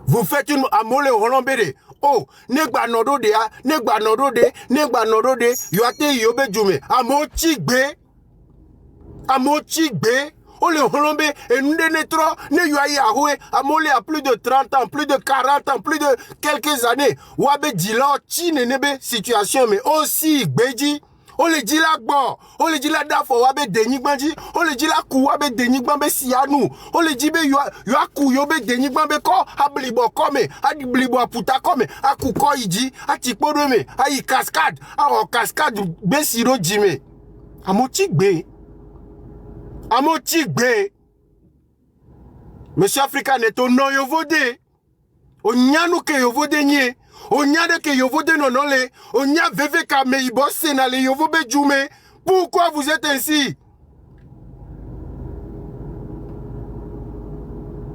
Vous faites une amole holambere. Oh, negba nodo de a, negba nodo de, yoate yobe jume. Amo chigbe. Oh le holombe et nous ne trop ne yoaye ahoué. Amole a plus de 30 ans, plus de 40 ans, plus de quelques années. Wabe dila chi nebe situation mais aussi gbeji. On le dit là bon, on le dit là d'afo wabe denigbanji, on le dit là kou wabe denigbanbe sianou, on le dit be yo kou yo be denigbanbe ko ablibo kome, ablibo puta kome, akou ko iji, atikpodo me, ayi cascade, a cascade be siro jime. Amotikbe. Monsieur Africain est au non yovode. O nyanu ke yovode nye. O nyade ke yovode nonole. O nya veve ka meibo senale yovobe jume. Pourquoi vous êtes ainsi?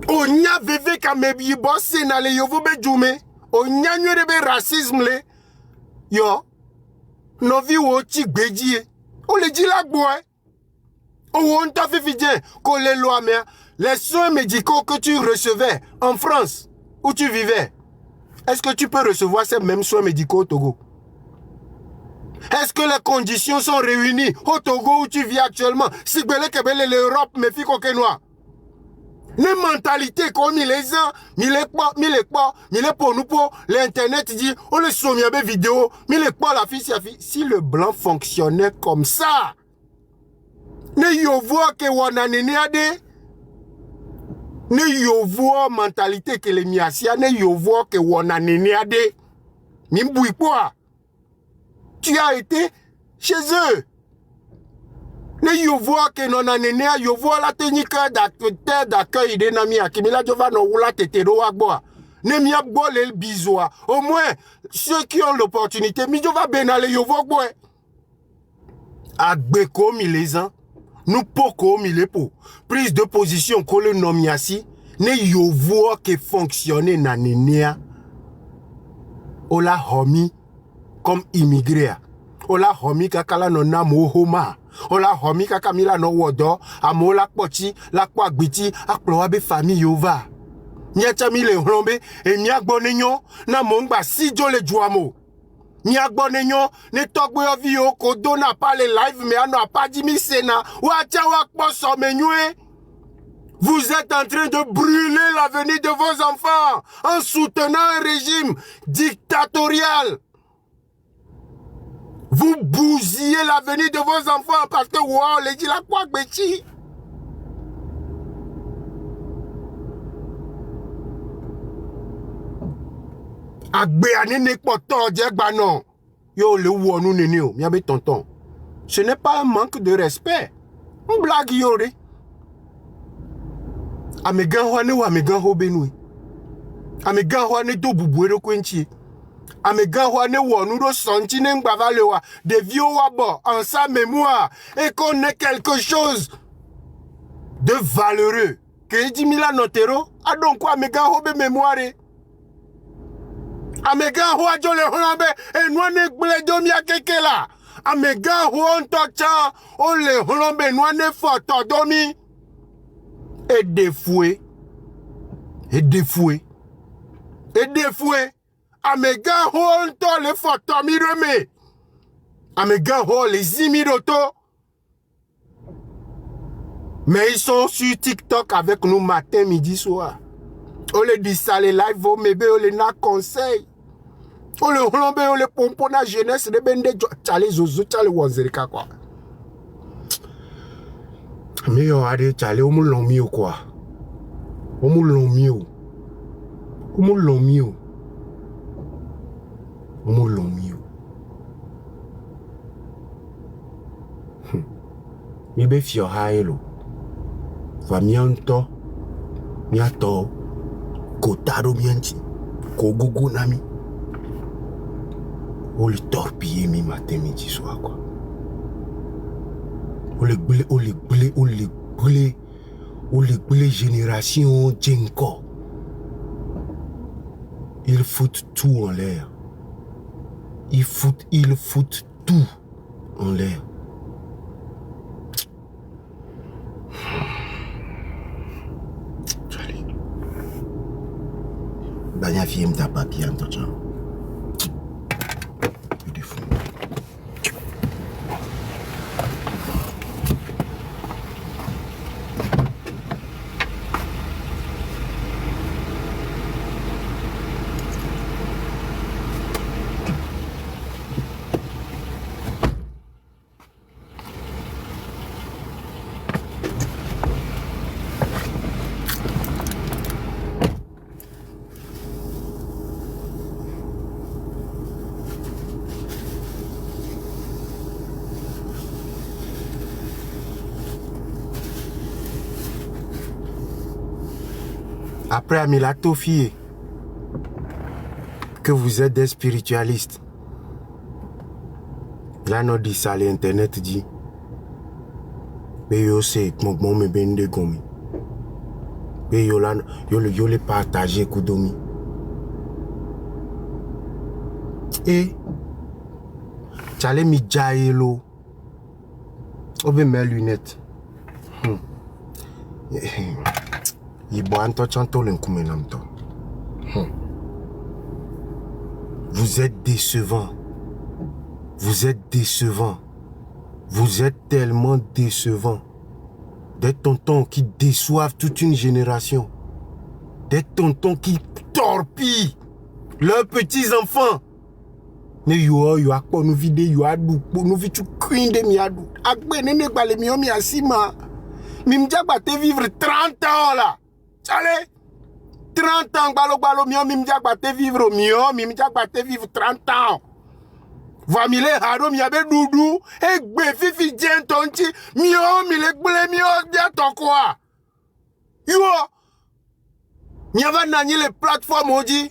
O nya veve ka meibo senale yovobe jume. O nya nyorebe racisme le. Yo. No vi wo chi gbeji. O le di la boy. On t'a fait vidéo qu'on les lois, mais les soins médicaux que tu recevais en France, où tu vivais, est-ce que tu peux recevoir ces mêmes soins médicaux au Togo? Est-ce que les conditions sont réunies au Togo où tu vis actuellement? Si l'Europe me fait coquet noir. Les mentalités comme les gens, les pour nous pour l'internet dit, on le soumient des vidéos, la fille, si le blanc fonctionnait comme ça, ne yovo ke wana nene ade. Ne yovo mentalité que les miasia. Ne yovo ke wana nene ade. Mimboui quoi? Tu as été chez eux. Ne yovo ke nona nene a yovo la technique d'accueil de nami akimila jova no wula tetero agboa. Ne miabbo le bizoa. Au moins, ceux qui ont l'opportunité, mi jova benale yovo boy. Agbeko mi les ans. Nous poko milepo prise de position que le nomiasi ne yovo que fonctionner na nenea ola homi comme immigré ola homi kakala no na mohoma ola homi kakamila no wodo amola pochi la kwa gbiti akplo be famille yova nyacha mi le rombe e mi agbonenyo na mongba si jo le juamo. Ni agbonenyo ne togbe ovio ko dona pas les live mais ano pas dit mi sena wacha wakpo so menue. Vous êtes en train de brûler l'avenir de vos enfants en soutenant un régime dictatorial. Vous bousillez l'avenir de vos enfants parce que wow, les dit la quoi beti. Agbe anene poto diegba non. Yo le wonu nene o, miabe tonton. Ce n'est pas un manque de respect. On blague yore. Amegan hwane wa amegan ho benui. Amegan hwane do bubuero kwenchi. Amegan hwane wonu do sonti ne ngbavale wa de vieux wabo en sa mémoire et qu'on ait quelque chose de valeureux. Que dit Mila Notero, a donc quoi amegan ho be mémoire. Amega ho ajole holambe e nwane gble domi akeke la. Amega ho ontocha o le holambe nwane foto domi. Et défoué. Amega ho onto le foto mi reme. Amega ho les imiroto. Mais ils sont sur TikTok avec nous matin, midi, soir. On les dit ça, les live, on les na conseil. On le holombe, on le pompona jeunesse, de bende chale zozo chale wanzerika quoi. Mais yo ade chale o mu lomi o quoi. O mu lomi o. O mu lomi o. O mu lomi o. Mi be fio haelo. Va mianto. Miato. Kotaro mianchi. Kogugu nami. On le torpille mi matin, midi, soir, quoi. On le brûle, génération Djenko. Ils foutent tout en l'air. Ils foutent tout en l'air. Banya fiem ta papier en touchant. Après Amilato Fille, que vous êtes des spiritualistes. Là, nous dit ça, l'internet dit. Mais yo c'est mon me bende gomi. Mais yo là, yo le partager kudomi. Et j'allais mi jaelo. Obe mes lunettes. Vous êtes décevant. Vous êtes décevant. Vous êtes tellement décevant. Des tontons qui déçoivent toute une génération. Des tontons qui torpillent leurs petits-enfants. Ne yo yo akpo nous vide yo adu nous vi tu krinde mi adu. Akbe nene gbale mi o mi asima. Mi mja te vivre 30 ans là. Allez, 30 ans, balo, mio, mimja te vivre, mio, mimja te vivre 30 ans. Vamile haro, miabe doudou, et gbe fifi djen tonti, mio, mile gbele, mio, dia ton quoi. Yo, miava nani les plateformes oji,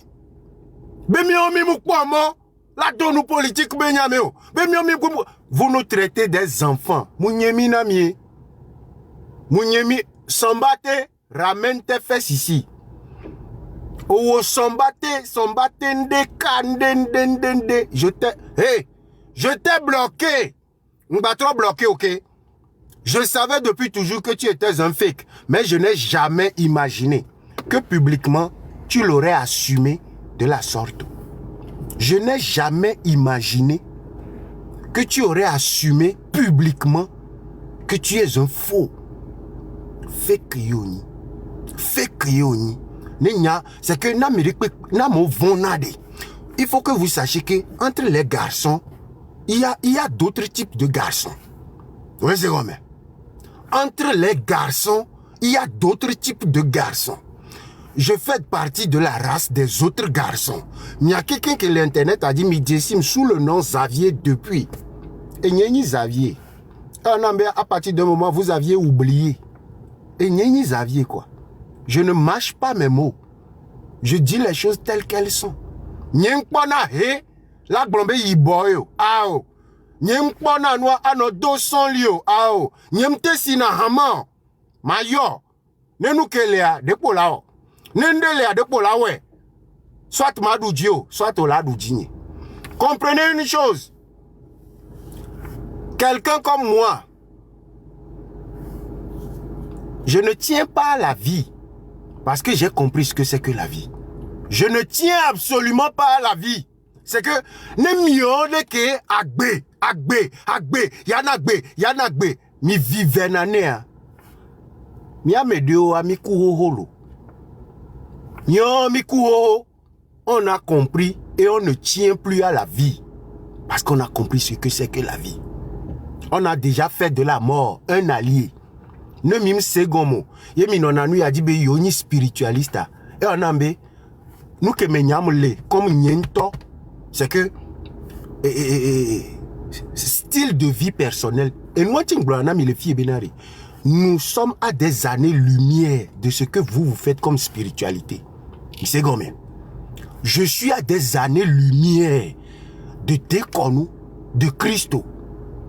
be mio, mimou kwa mo, la donu politique be nyameo, be mio, mimou, vous nous traitez des enfants, mounyemi namie, mounyemi, sambate, ramène tes fesses ici. Oh, sombate, ndende. Je t'ai bloqué. On va trop bloqué, ok? Je savais depuis toujours que tu étais un fake. Mais je n'ai jamais imaginé que publiquement, tu l'aurais assumé de la sorte. Je n'ai jamais imaginé que tu aurais assumé publiquement que tu es un faux. Fake yoni. Fake yoni. C'est que il faut que vous sachiez que entre les garçons, il y a d'autres types de garçons. Oui, c'est comme ça. Entre les garçons, il y a d'autres types de garçons. Je fais partie de la race des autres garçons. Il y a quelqu'un que l'internet a dit Midjessim sous le nom Xavier depuis. Et Nyeni Xavier. À partir d'un moment, vous aviez oublié. Et Nyeni Xavier, quoi. Je ne mâche pas mes mots. Je dis les choses telles qu'elles sont. Nyenkpona he, la blombe yiboyo, ao. Nyenkpona noa ano 200 lio, ao. Nyemte sina hama, mayo. Nenu kelea depo lao. Nendelea depo lawe. Soit madujio, soit oladujini. Comprenez une chose. Quelqu'un comme moi, je ne tiens pas à la vie. Parce que j'ai compris ce que c'est que la vie. Je ne tiens absolument pas à la vie. C'est que ne miode ke agbe, yanagbe, mi vive nanea. Mi amedio amiku holo. Nyo miku ho. On a compris et on ne tient plus à la vie. Parce qu'on a compris ce que c'est que la vie. On a déjà fait de la mort un allié. Ne mime segomo. Yemi nonanu ya dibe yoni spiritualista. Et on a mbe. Nous que menyamle comme niento. C'est que style de vie personnel. Et nous nous sommes à des années-lumière de ce que vous faites comme spiritualité. C'est comme je suis à des années-lumière de Tekonou, de Christo,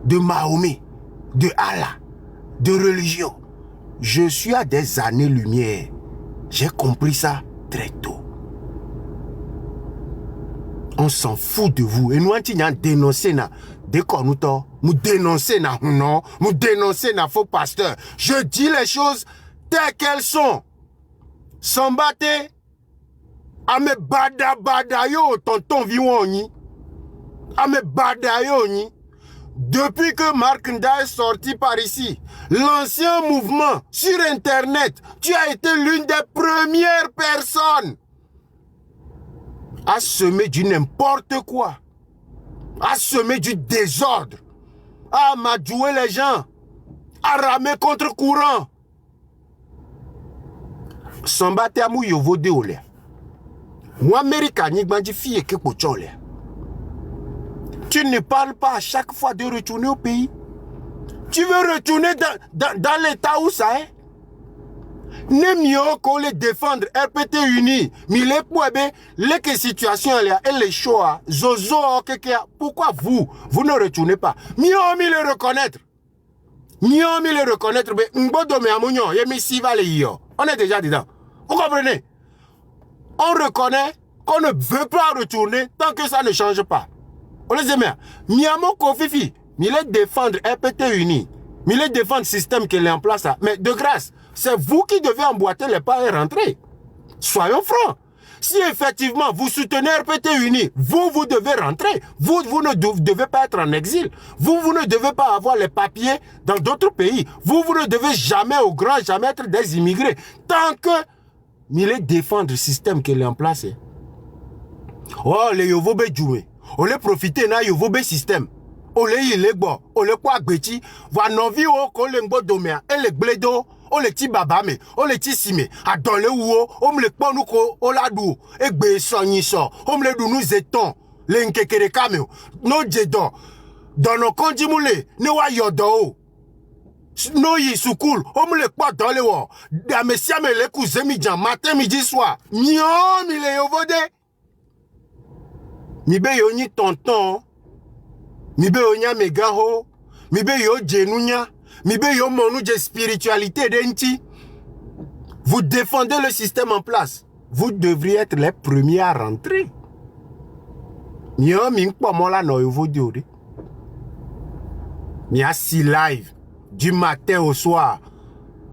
de Mahomet, de Allah, de religion. Je suis à des années-lumière. J'ai compris ça très tôt. On s'en fout de vous. Et nous, on a dénoncé na déconnuto, nous dénoncer na non, nous dénoncer na faux pasteur. Je dis les choses telles qu'elles sont. Sambate, Ame bada bada yo tonton viwoni. Ame bada yo ni. Depuis que Mark Nda est sorti par ici, l'ancien mouvement sur Internet, tu as été l'une des premières personnes à semer du n'importe quoi, à semer du désordre, à amadouer les gens, à ramer contre courant. Samba te amu yovo de ole. Ou Américain ni bandi fille que pochole. Tu ne parles pas à chaque fois de retourner au pays. Tu veux retourner dans l'état où ça est. Ne mieux qu'on les défendre RPT uni. Mais les poèbes, les situations et les choix, zozo, pourquoi vous ne retournez pas? Mieux les reconnaître. Mieux les reconnaître. On est déjà dedans. Vous comprenez? On reconnaît qu'on ne veut pas retourner tant que ça ne change pas. On les aime. Miamo Kofifi, mais les défendre RPT uni, mais les défendre le système qu'il est en place. Mais de grâce, c'est vous qui devez emboîter les pas et rentrer. Soyons francs. Si effectivement vous soutenez RPT uni, vous devez rentrer. Vous ne devez pas être en exil. Vous ne devez pas avoir les papiers dans d'autres pays. Vous ne devez jamais, au grand jamais, être des immigrés. Tant que mais les défendre le système qu'il est en place. Oh, les yovobe jouer. On les profiter na yovobe système. On les yilego. On les quoi gbeti. Va novi o ko le ngbo domea. Et les bledo. On les ti babame. On les ti sime. A dans le ou on me le ponu ko. On la dou. Et gbe sonyi so. On me le dou nous étons. Les nkekere kameo. No djedon. Dans nos kondimoule. Ne wa yodo. No yi sukul, on me le pas dans le wa. Da mesia me le cousin midjan, matin, midi, soir. Mio, mi le yovode. Mi be yo ni tonton. Mi be yo nya megaho. Mi be yo djenounya. Mi be yo monu de spiritualité d'enti. Vous défendez le système en place. Vous devriez être les premiers à rentrer. Mio, mi pas moi la no yovode. Mi a si live. Du matin au soir,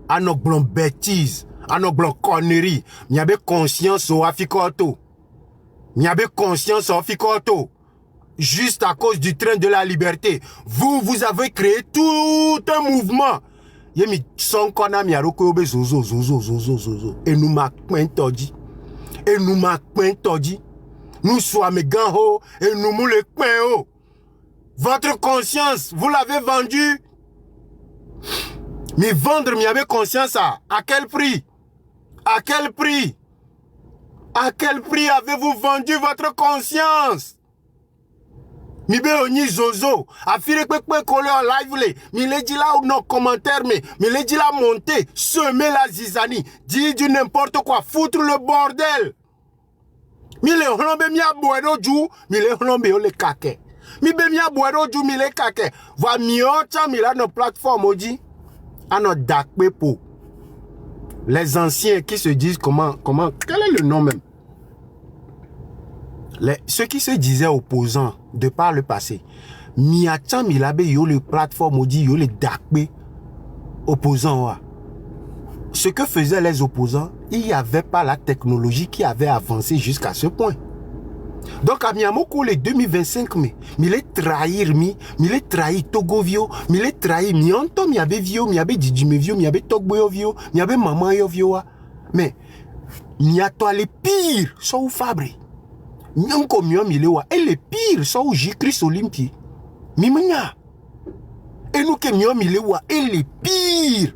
à nos blancs bêtises, à nos blancs conneries, il y avait conscience au Afikoto. Il y avait conscience au Afikoto. Juste à cause du train de la liberté. Vous avez créé tout un mouvement. Il y a mis son kona mi aroko zozo. Et nous m'a dit. Et nous m'a dit. Nous sommes ganho et nous moule haut. Votre conscience, vous l'avez vendue. Mais vendre, mais avec conscience, à quel prix? À quel prix? À quel prix avez-vous vendu votre conscience? Mi be oni zozo, afire que coller en live, mi le dit là ou non commentaire, mais mi le dit là monter, semer la zizanie, dire du n'importe quoi, foutre le bordel. Mi le hlombe mi a boero jou, mi le hlombe yo le kake. Mi be mi a boero jou, mi le kake. Va mi ocha mi la no plateforme oji. À notre dakpepo. Les anciens qui se disent comment, quel est le nom même? Ceux qui se disaient opposants de par le passé. Miachan milabe yo le plateforme oji yo le dakpe opposants wa. Ce que faisaient les opposants, il n'y avait pas la technologie qui avait avancé jusqu'à ce point. Donc à Miamoko les 2025 mais les trahir mi les trahir Togo vio, mi les trahir mi anto mi abe vio, mi abe Didime vio, mi abe Togbo yo vio, mi abe maman yo vio mais mi a toi les pires sont fabré. Nyanko mi mi lewa et les pires sont Jésus-Christ Olympie. Mi menya. Et nous que mi lewa et les pires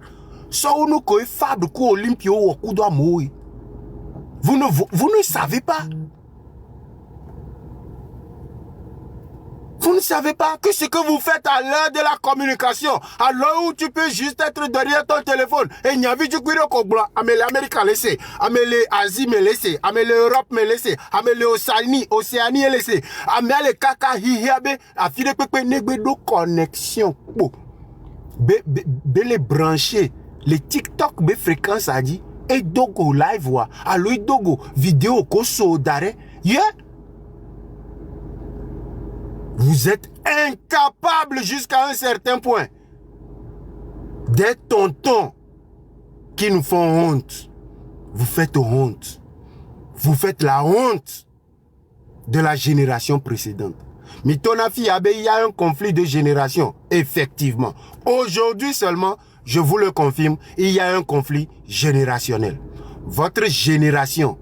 sont nous ko fabre ko Olympie o kudo amoy. Vous ne savez pas. Vous ne savez pas que ce que vous faites à l'heure de la communication, à l'heure où tu peux juste être derrière ton téléphone, et n'y a vu du cuiro kobla, amele Amérique laissé, amele Asie me laissé, amele Europe me laissé, amele Océanie laissé, amele kaka hihiabe, afile pepe negbe do connexion, be les brancher, les TikTok be fréquence a dit, et dogo live wa, allo dogo vidéo koso dare, yeah. Vous êtes incapable jusqu'à un certain point. Des tontons qui nous font honte. Vous faites honte. vous faites la honte de la génération précédente. Mitonafi Yabe, il y a un conflit de génération, effectivement. Aujourd'hui seulement, je vous le confirme, il y a un conflit générationnel. Votre génération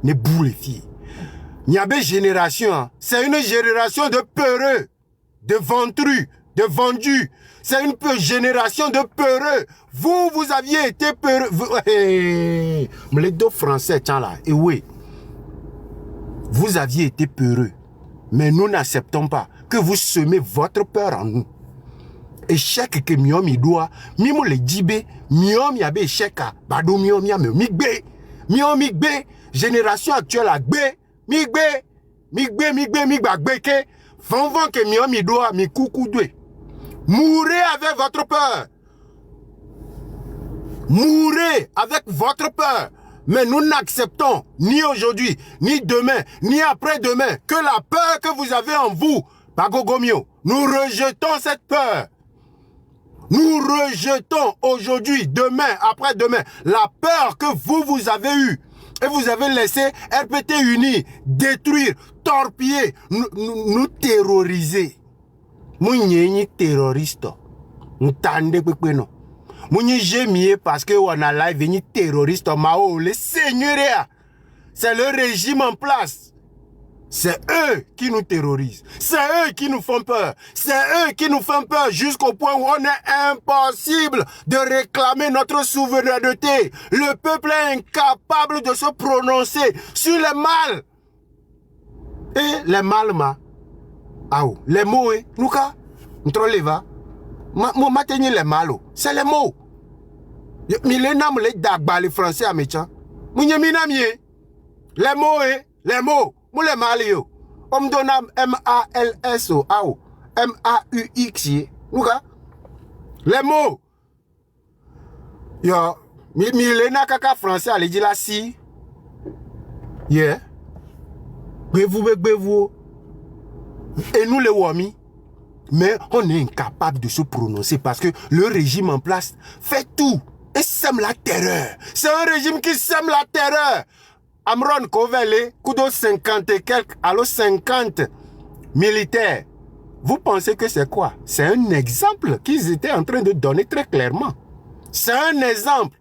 n'est boule filles. Niabe génération, c'est une génération de peureux, de ventrus, de vendus. C'est une génération de peureux. Vous aviez été peureux. Les deux français, tiens là, et oui. Vous aviez été peureux. Mais nous n'acceptons pas que vous semez votre peur en nous. Échec que miomi doit, mimo le djibé, miomi abe échec à, bado miomi ame, migbe, génération actuelle à gbé, migbe ke, fanvan que miomi doit, mi coucou doué. Mourez avec votre peur. Mourez avec votre peur. Mais nous n'acceptons ni aujourd'hui, ni demain, ni après-demain que la peur que vous avez en vous, Bagogomio, nous rejetons cette peur. Nous rejetons aujourd'hui, demain, après-demain, la peur que vous avez eue. Et vous avez laissé RPT uni détruire, torpiller, nous terroriser. Nous terroristes. Nous tendez non. Mouni gémier parce que on a live venu terroriste Mao, les seigneuries. C'est le régime en place. C'est eux qui nous terrorisent. C'est eux qui nous font peur. C'est eux qui nous font peur jusqu'au point où on est impossible de réclamer notre souveraineté. Le peuple est incapable de se prononcer sur les mal. Et les mal, les mots, nous, maintenir les malos, c'est les mots. Millennium les dagba les français à méchant. Les mots, les mots, mou les malio. On donne M-A-L-S-O, M-A-U-X, les mots. Yo, milléna kaka français à dit la si. Yeah. Bévou. Et nous les wami. Mais on est incapable de se prononcer parce que le régime en place fait tout et sème la terreur. C'est un régime qui sème la terreur. Amron Kovele, Kudo 50 et quelques, alors 50 militaires. Vous pensez que c'est quoi? C'est un exemple qu'ils étaient en train de donner très clairement. C'est un exemple.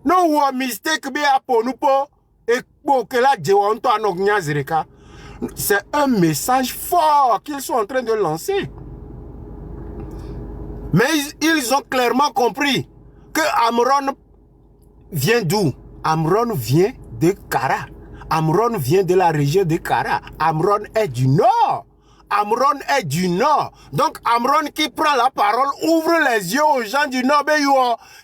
Non, ou un mistake bien pour nous pas et pour que la Djewonto anognya zirika. C'est un message fort qu'ils sont en train de lancer. Mais ils ont clairement compris que Amron vient d'où? Amron vient de Kara. Amron vient de la région de Kara. Amron est du nord. Amron est du nord. Donc Amron qui prend la parole ouvre les yeux aux gens du nord.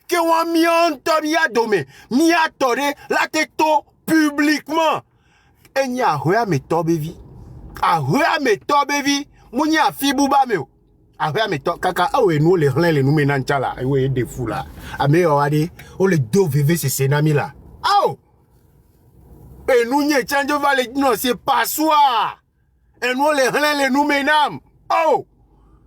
Que on miadome, miatore la teto publiquement. Et n'y a rien mais tobevi. A rien mais tobevi. Mouni a fibouba meo. A rien mais to kaka awe nous les rien les nous menan chala. Awe des fous là. Ame oade. O le do veve ce senami là. Aou. Et nous n'y change valet non c'est pas soi. Et nous les rien les nous menam. Oh.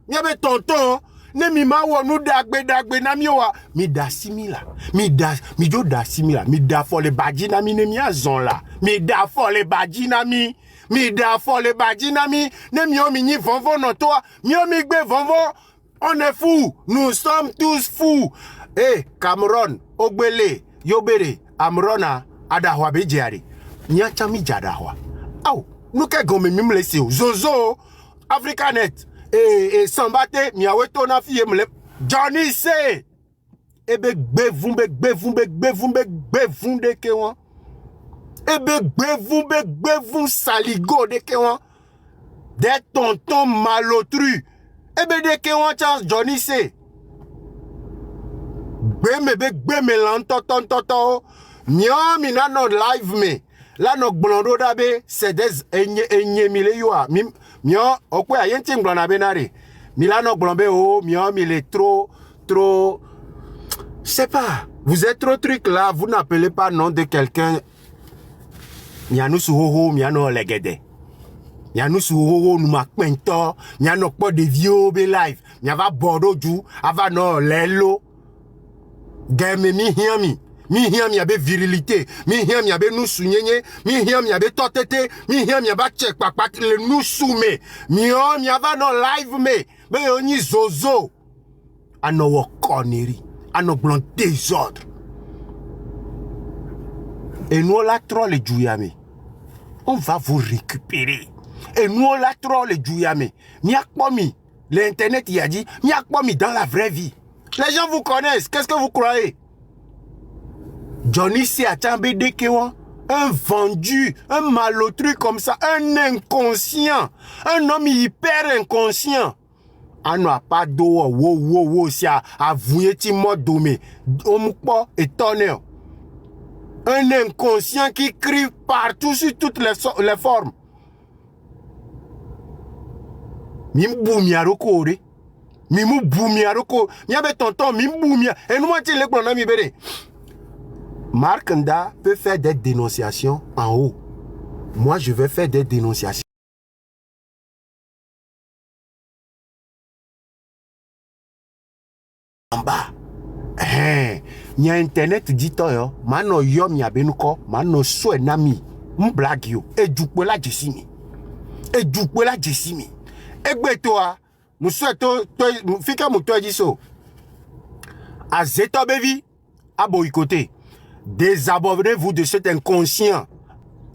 Nyabe tonton. Ne mi ma wo nous dagbe nami wa. Mi da simila. Mi do da simila. Mi da fo le badji nami ne mi azon là. Mi da fo le badji nami. Mi da fo le badji nami. Ne mi o mi ni vonvon non toi. Mi o mi gbe vonvon. On est fous. Nous sommes tous fous. Eh, Cameroun, Ogbele, Yobere, Amrona, Adahwa Bejiari. Nyacha mi jadahwa. Aou, nous ke gome mim lesi ou. Zozo, Africanet. Et Sambate, miawe tona fiye mle. Johnny C. Ebe gbevumbe de kewan. Ebe gbevum saligo de kewan. Des tontons malotru. Ebe de kewan chance Johnny C. Gbeme lan toto. Nyami na no live me. Là no blondo dabe c'est des enye mile yoa. Mio okwe ayenti nglona benare. Milano glombe o mio il est trop je sais pas. Vous êtes trop truc là, vous n'appelez pas nom de quelqu'un. Mianou suhoho miano legede. Mianou suhoho nous makpento, miano pas de vieux be live. Miava bordeaux du ava no lelo. Game mi hiami. mi hiam yabe virilité, mi hiam yabe nous sounyenye, mi hiam yabe totete, mi hiam yaba check papa le nous soumet, mi hiam yaba no live me oni zozo, ano wo connerie, ano blanc désordre. Et nous la troll et Djouyame, on va vous récupérer. Et nous la troll et Djouyame, miak pomi, l'internet y a dit, miak pomi dans la vraie vie. Les gens vous connaissent, qu'est-ce que vous croyez? Johnny C. Achambé Dekewa, un vendu, un malotru comme ça, un inconscient, un homme hyper inconscient. On n'a pas d'eau, wow, si à avouer mode domé, omukpo et tonnerre. Un inconscient qui crie partout sur toutes les formes. Mim boumia rokore. Mimou boumia roko. Miabe tonton, mim boumia. Et nous, on le plan mi bere. Mark Nda peut faire des dénonciations en haut. Moi, je vais faire des dénonciations en bas. Il y a internet dit yo, mano yom ya benuko, mano so enami, mblag yo, e djukwe la jesimi. E djukwe la jesimi. Egbe toi, moussouet to, fika mouto diso. A zeto bevi, a boycotté. Désabonnez-vous de cet inconscient,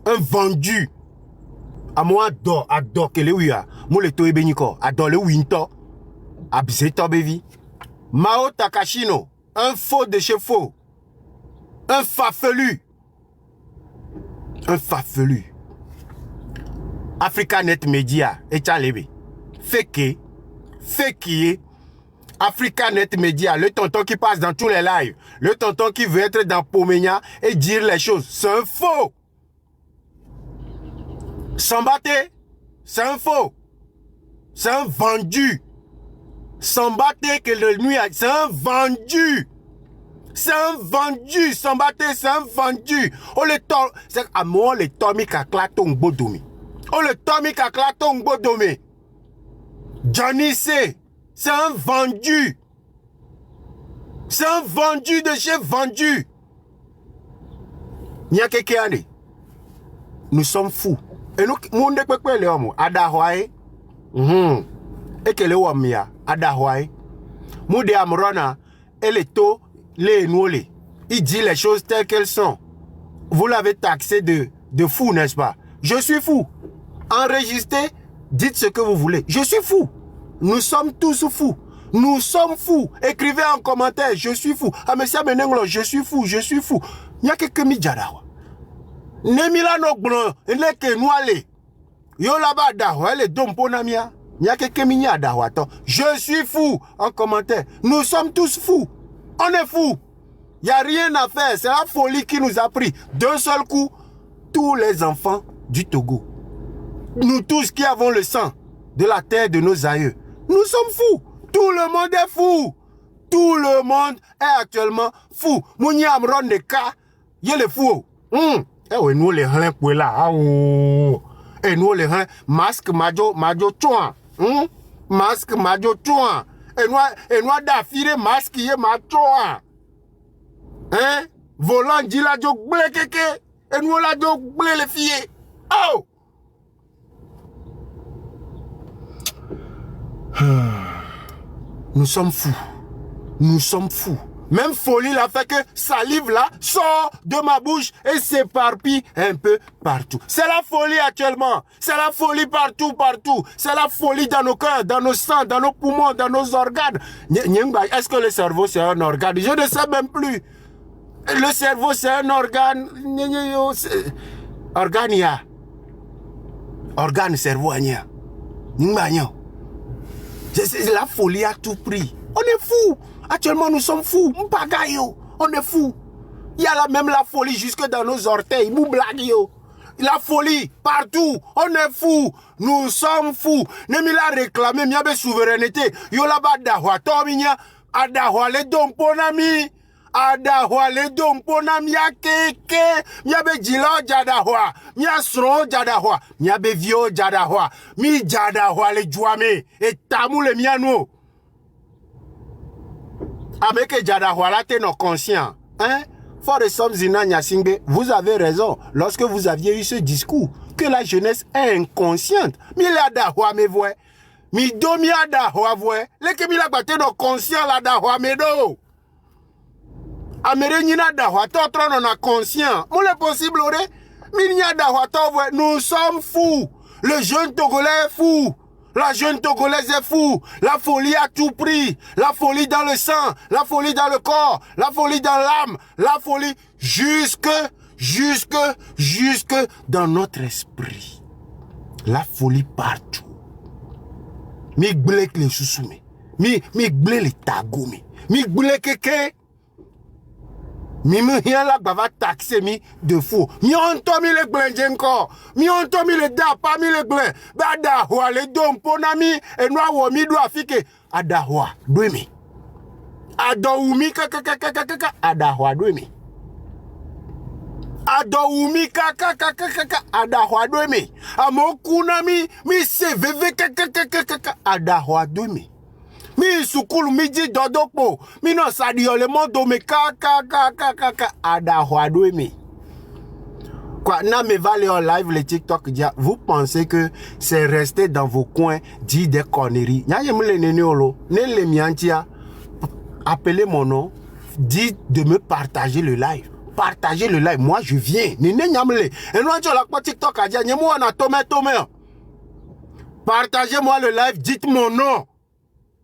un vendu. A moi adore que le ouya, mou le to e beniko, adore le winto, a zeto bevi. Mao Takashino, un faux de chez faux. Un farfelu. Un farfelu. Africanet Media, et Tchalebe. Fake. Africanet Media, le tonton qui passe dans tous les lives. Le tonton qui veut être dans Pomenia et dire les choses. C'est un faux. Sambaté, c'est un faux. C'est un vendu. Sambaté que le nuit, c'est un vendu. C'est un vendu. Sambaté, c'est un vendu. On le tord. C'est à moi le tomi kaklaton bodomi. On le tomi kaklaton bodomi. Johnny C. C'est un vendu. C'est un vendu de chez vendu. Nya kekeane. Nous sommes fous. Et nous, monde kwekwe le homme. Adahwae. Et que le homme ya. Adahwae. Moude amrona. Et le taux. Les nouolé. Il dit les choses telles qu'elles sont. Vous l'avez taxé de fou, n'est-ce pas? Je suis fou. Enregistrez, dites ce que vous voulez. Je suis fou. Nous sommes tous fous. Nous sommes fous. Écrivez en commentaire, je suis fou. Ah, mais ça menenglo, je suis fou, je suis fou. Il y a quelques midjadawa. Nemila no blanc, il est que nous allez. Yo là-bas, dawa, elle est domponamia. Il y a quelques mignadawa. Je suis fou. En commentaire, nous sommes tous fous. On est fous. Il n'y a rien à faire. C'est la folie qui nous a pris. D'un seul coup, tous les enfants du Togo, nous tous qui avons le sang de la terre de nos aïeux, nous sommes fous. Tout le monde est fou. Tout le monde est actuellement fou. Mouni Amron de Ka, il est fou. Eh oui, nous les reins pour là. Et nous les reins, masque majo chouan. Masque majo chouan. Et nous d'affirmer masque yé machoa. Hein? Volant dit la jo blé keke. Et nous la jo blé les filles. Oh! Nous sommes fous. Nous sommes fous. Même folie l'a fait que salive là sort de ma bouche et s'éparpille un peu partout. C'est la folie actuellement. C'est la folie partout. C'est la folie dans nos cœurs, dans nos sangs, dans nos poumons, dans nos organes. Est-ce que le cerveau c'est un organe? Je ne sais même plus. Le cerveau c'est un organe. Organe. Organe, cerveau, c'est la folie à tout prix. On est fous. Actuellement, nous sommes fous. On est fous. Il y a là même la folie jusque dans nos orteils. La folie partout. On est fous. Nous sommes fous. Nemila réclamé miabe souveraineté. Yo là-bas dahwa tominya. Adahwa le domponami. Adahwa le domponami ya keke. Miabe jila jadahwa. Mia sro jadahwa. Miabe vio jadahwa. Mi jadahwa le juame. Et tamou le miano. Avec Jadahwa là t'es non conscient. Hein? vous avez raison lorsque vous aviez eu ce discours que la jeunesse est inconsciente. Mais la dahwa me voit. Mi domi a dahwa voit. Les que mi la batte no conscient la dahwa me do. Amere nina dahwa totron on a conscient. Moule possible ore. Mi nya dahwa to voit. Nous sommes fous. Le jeune Togolais est fou. La jeune Togolaise est fou. La folie à tout prix. La folie dans le sang. La folie dans le corps. La folie dans l'âme. La folie jusque dans notre esprit. La folie partout. Mi glek le sousoumi. Mi glek le tagoumi. Mi glek keke. Mi rien la bava taxé mi de fou. Mi onto mi le glen encore. Mi onto mi le da pas mi le glen. Bada hwa le dom ponami et noa wo mi do afike adahwa dwemi. Adoumi kaka adahwa dwemi. Adoumi kaka adahwa dwemi. Amokuna mi se veve kaka adahwa dwemi. Mi sukulu mi di dodopo. Mi no sadio le mondo me kaka adahwa dwemi. Quoi, na me vale en live le TikTok dia. Vous pensez que c'est rester dans vos coins dire des conneries? Nya yem le neneolo, ne le miantia. Appelez mon nom, dites de me partager le live. Partagez le live. Moi, je viens. Nene nyamle. Et nous, on a TikTok à dire, on a tomé. Partagez-moi le live. Dites mon nom.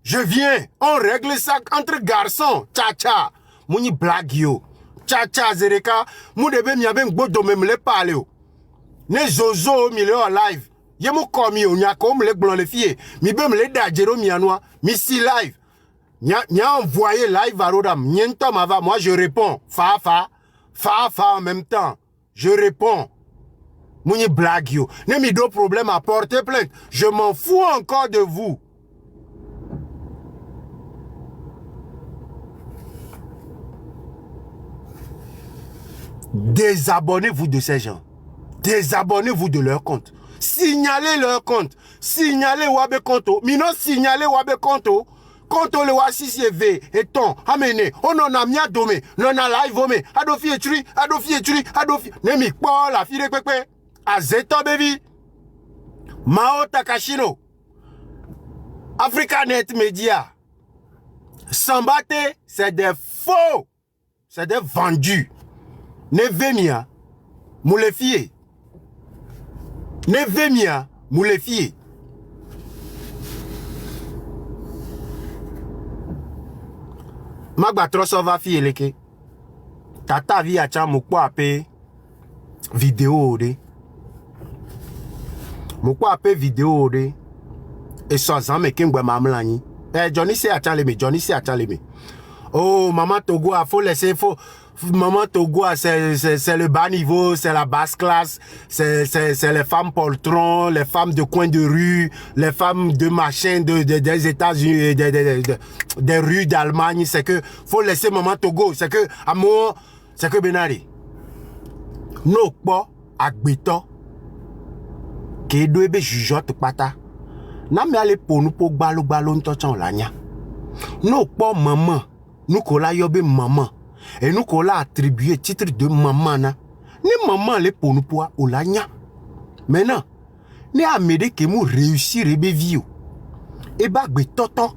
Je viens. On règle ça entre garçons. Tcha. Mouni blague yo. Tcha zereka. Mouni debe miabe ngbodo me mle parle yo. Ne zozo mi le en live. Yemo komi yo. Nyako mle blon le fie. Mi be mle dajero mianwa. Mi si live. Nya envoyé live à Rodam. Niento mava. Moi, je réponds. Fa en même temps. Je réponds. Mouni blague yo. Ne mi do problème à porter plainte. Je m'en fous encore de vous. Désabonnez-vous de ces gens. Désabonnez-vous de leur compte. Signalez leur compte. Signalez Wabe Konto. Mino signalez Wabe Konto. Konto le wasi V et ton amene. On en a mia dome. Non a live ome. Adofi etri. Nemi kwa la fille pepe. Azeto baby. Mao Takashino. Africanet Media. Sambate, c'est des faux. C'est des vendus. Nevemia, moulefie. Nevemia, moulefie. Magba trossova fi eleke. Tata vi acha mukwa ape vidéo de. Mukwa ape vidéo de. Et so zame kengwe mamlani. Johnny se acha leme. Oh, maman Togo a faut laisser Maman Togo, c'est le bas niveau, c'est la basse classe, c'est les femmes poltrons, les femmes de coin de rue, les femmes de machin des États-Unis, des rues d'Allemagne. C'est que faut laisser Maman Togo. C'est que amour, c'est que Benari. No po agbeto ke do ebe jujote pata. Na me ale pour nous pour balo ntochan lanya. No po maman, nous kola yobe maman. Et nous qu'on l'a attribué titre de maman na. Ni maman les pour nous pour olanya. Maintenant, ni amede que nous réussir rebe vio. E bagbe toto.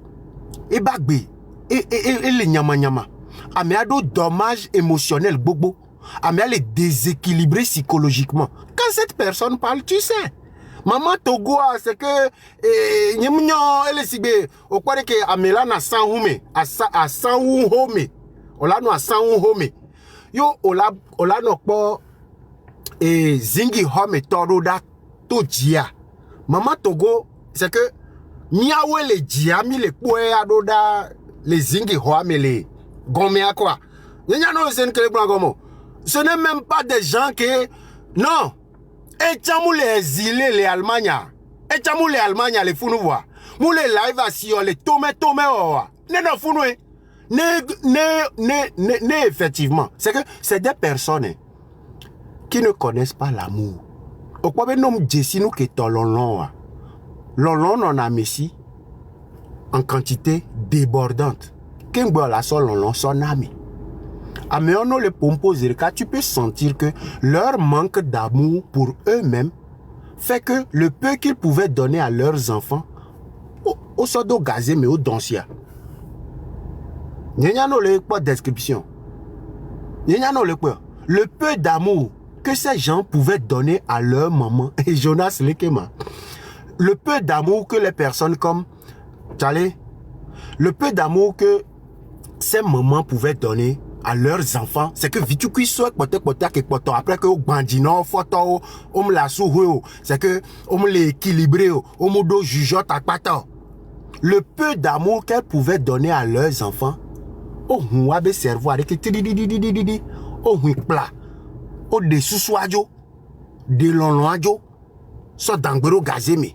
E bagbe. Et le nyama. Ameado dommage émotionnel bobo. Ameado les déséquilibrer psychologiquement. Quand cette personne parle, tu sais. Maman Togo, c'est que elle est sigbe. Au quoi que amela na sanhume. A sanhume. Ola no asan home. Yo ola no po zingi home toro da to jia. Maman Togo, c'est que miawe le jia mi le poe adoda le zingi home le gome à quoi. Nyanya no sen kele gomo. Ce n'est même pas des gens que non. Et chamou les exilés les Allemagne. Et chamou les Allemagne les funu voir. Mou les live à si les tome owa. Ne funu. Effectivement. C'est que c'est des personnes qui ne connaissent pas l'amour. Au quoi ben nom Jessie nous qui tololon. Lolon on a messi en quantité débordante. Qu'un boit la sol lolon son ami. À Méono, les pompos, tu peux sentir que leur manque d'amour pour eux-mêmes fait que le peu qu'ils pouvaient donner à leurs enfants, au sodo gazé, mais au donsia. Il n'y a pas de description. Le peu d'amour que ces gens pouvaient donner à leur maman, et Jonas Lekema, le peu d'amour que les personnes comme Tchale, le peu d'amour que ces mamans pouvaient donner à leurs enfants, c'est que vite tu sois après que au bandino photo on me la souhou, c'est que on me l'équilibré, on me do jugeote à pata. Le peu d'amour qu'elles pouvaient donner à leurs enfants, oh on avait cerveau avec oh on plat, oh des sous-soajo, des lonloajo, so d'angbero gazeme.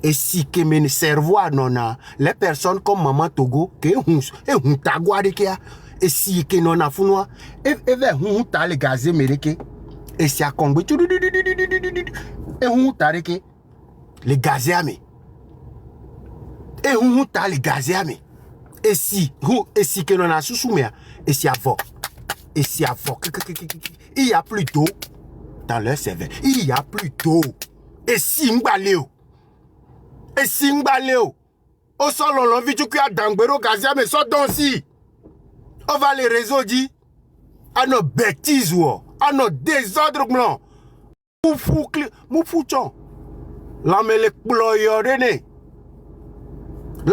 Et si que mes cerveau non a les personnes comme maman Togo que on tagwa de kia et si que non a funwa et vers on ta les gazé méreke et si a Congo et on ta les gazé amé et on ta les gazé amé et si que non a soussoumé et si a fort il y a plus d'eau dans leur cerveau, il y a plus d'eau et si m'baleo et si m'baleo au sol on l'envie tu as d'angbero gazia mais soit donc si on va les réseaux dit à nos bêtises ou à nos désordres blancs moufouchon la me les ployorene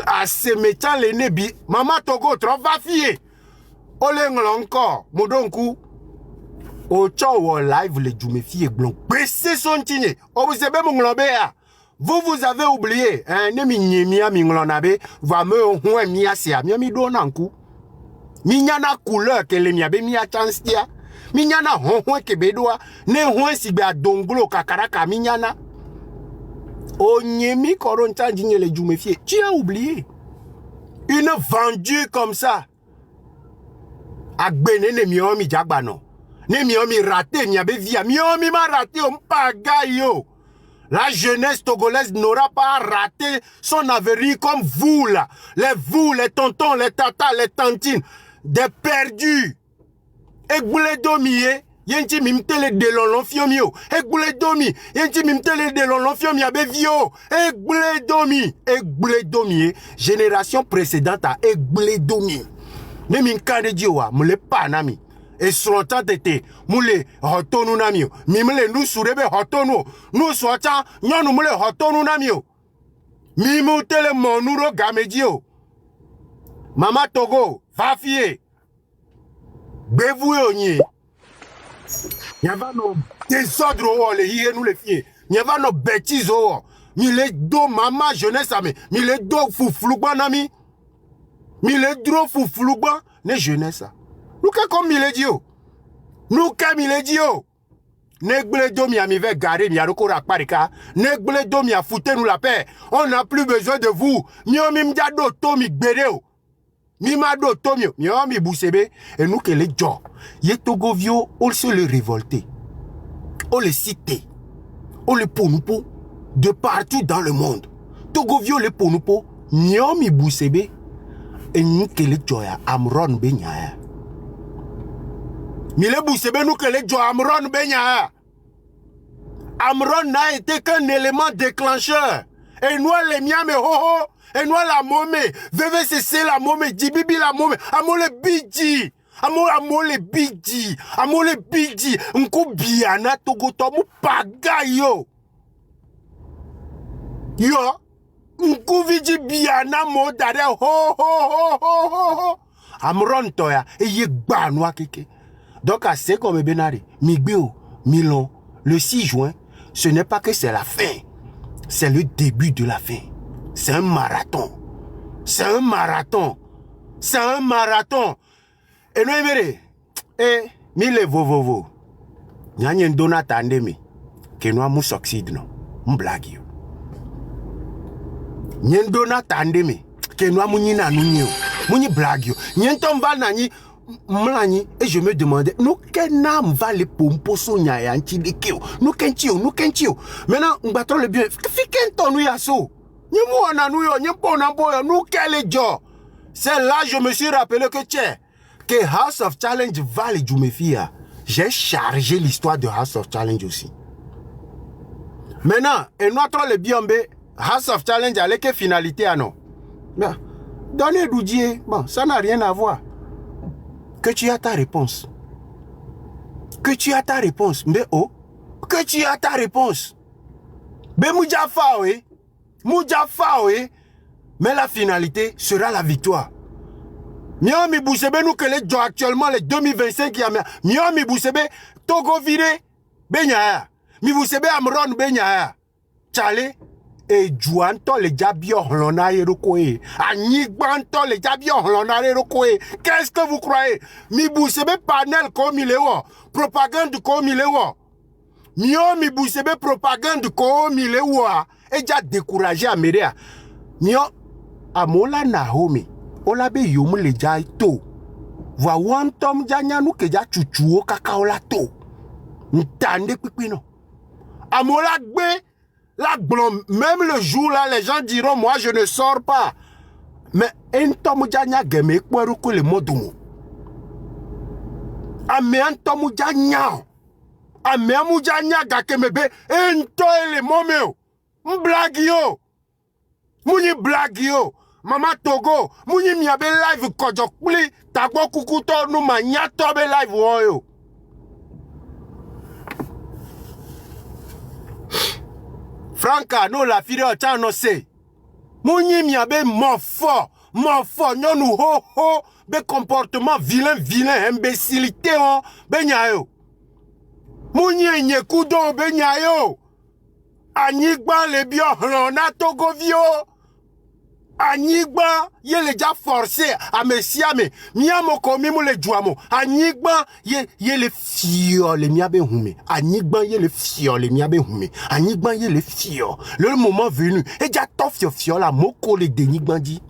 à se mettant les nebi maman Togo trop va fier on encore modonku au tchao live les jumefier blanc baisser son tine on vous avez mon globéa. Vous avez oublié, hein, ne minyemia minglonabe, va me oué mia sia, mia mi donanku. Minyana couleur que le miabe mia chanstia. Minyana honwe ke bedoa, ne honwe si be adonglo kakaraka minyana. O nyemi koronta digne le jumefie. Tu as oublié. Une vendue comme ça. Agbene ne miomi jagbano. Ne miomi raté, miabe via. Miomi ma raté, on pagayo. La jeunesse togolaise n'aura pas raté son avenir comme vous là. Les tontons, les tatas, les tantines. Des perdus. Et boule domi, yenti mimtele de l'on fiomio. Et boule domi, yenti mimtele de l'on fiomia bevio. Et boule domi, génération précédente à et boule domi. Ne minkade diwa, mule panami. Et sur tete moule hotonu namio mimle nu surebe hotonu nu socha nyonu mule hotonu namio mimu tele monuro gamedio mama Togo va fier bevu onye nyava no désordre o le hier nous les fier nyava no bêtise o mi le do mama jeunesse ame mi le do fuflugba nami mi le dro fuflugba ne jeunesse. Nous comme il est dit, nous comme il est dit, Negle domi a mi ve garé mi a recours à parika, Negle domi a foutu nous la paix. On n'a plus besoin de vous. Mio mi mdiado tomi gbedeo. Mi mado tomio, mio mi bousebe et nous que les gens, ye Togovio, on se le révolter. On les citer. On les ponupo de partout dans le monde. Togovio les ponupo, mio mi bousebe et nous que les joya amron benyaya. Mile Boussebe nous que les gens Amron Benya. Amron n'a été qu'un élément déclencheur. Et nous les miame ho ho. Et nous la momé. Veve c'est la momé. Dibibi la momé. Amole bidji. Amole bidji. Amole bidji. Nku biana togoto mu pagayo. Yo. Nku vidi biana mo dare ho ho ho ho ho. Amron toya. Et ye gbanwa keke. Donc, à ce comme Benari, Migbeo, Milan, le 6 juin, ce n'est pas que c'est la fin. C'est le début de la fin. C'est un marathon. C'est un marathon. C'est un marathon. Et nous, mille vovovo. Nyanyen dona tandemi. Que nous avons succédé, non. M'blague yo. Nyen dona tandemi. Que nous avons nina nunyo. Mouni blague yo. Nyen tomval nani. Mlani, et je me demandais, nous kenam va les pomposo nyayanti de keo, nous kentio. Maintenant, on battra le bien. Fikenton nous yasso. Ni moi na nous yo, ni pona boyo, nous quel jo. C'est là je me suis rappelé que tiens, que House of Challenge va les Djoumefia. J'ai chargé l'histoire de House of Challenge aussi. Maintenant, et notre le biombe, House of Challenge avec quelle finalité à non? Donnez Doudier, bon, ça n'a rien à voir. Que tu as ta réponse. Que tu as ta réponse. Mais oh, que tu as ta réponse. Mais Moudjafa, oui. Moudjafa, oui. Mais la finalité sera la victoire. Miomi Boussebe, nous que les gens actuellement, les 2025 qui a Miomi Boussebe, Togo viré, Benyaya. Mi Boussebe Amron Benyaya. Tchale, et Jouanto les Jabio Lona Yerokoe. Anigbanto les Jabio Lona Yerokoe. Qu'est-ce que vous croyez? Mi Boussebe panel comme il est wo. Propagande comme il est wo. Miomi Boussebe propagande comme il est wo. Et déjà découragé à Méria. Mio Amola Naomi. Ola be yomu le jai to. Wa wantom janya nou ke ja chuchuo kakaola to. Ntande pipino. Amola gbe, la blom, même le jour là, les gens diront, moi je ne sors pas. Mais entom janya geme kweru ko le modumo. Ame entom janya. Ame amu janya gakemebe, ento ele momeo. Mblagio. Muni blagio. Mama Togo, mouni miabe live kodjok pli, tagbo kukuto nou ma nyatobe live woyo. Franca, nou la fide o chan no se. Mouni miabe mofo, nyonou ho, be comportement vilain, imbécilité on, be nyayo. Mouni enye kudo be nyayo. Anigban le bio hlona Togo vio. Anigba ye déjà forcé à me siame miamo komi mo le juamo anigba ye le fio le miabe hume anigba ye le fio le miabe hume anigba ye le fio le moment venu et déjà tof fio la moko le denigba dit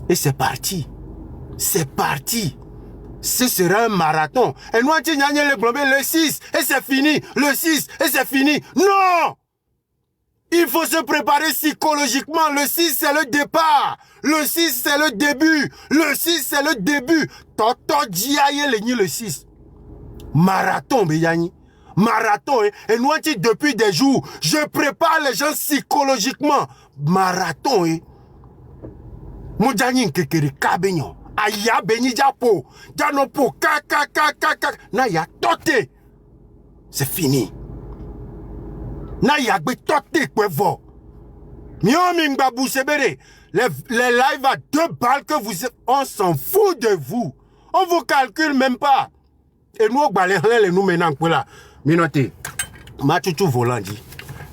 et c'est parti ce sera un marathon et nous anti nyanye le blombe le 6 et c'est fini le 6 et c'est fini non. Il faut se préparer psychologiquement. Le 6, c'est le départ. Le 6, c'est le début. Le 6, c'est le début. Toto diaye le 6. Marathon, Beyani. Marathon. Et nous, depuis des jours, je prépare les gens psychologiquement. Marathon. Moudjani kekeri kabenyo. Aya beni japo. Janopo kaka. Na ya tote. C'est fini. Na yagbe tote kwevo. Miomi mbabou sebere. Les lives à 2 balles que vous... On s'en fout de vous. On vous calcule même pas. Et nous, nous maintenant, là. Minote. Ma chouchou volant dit.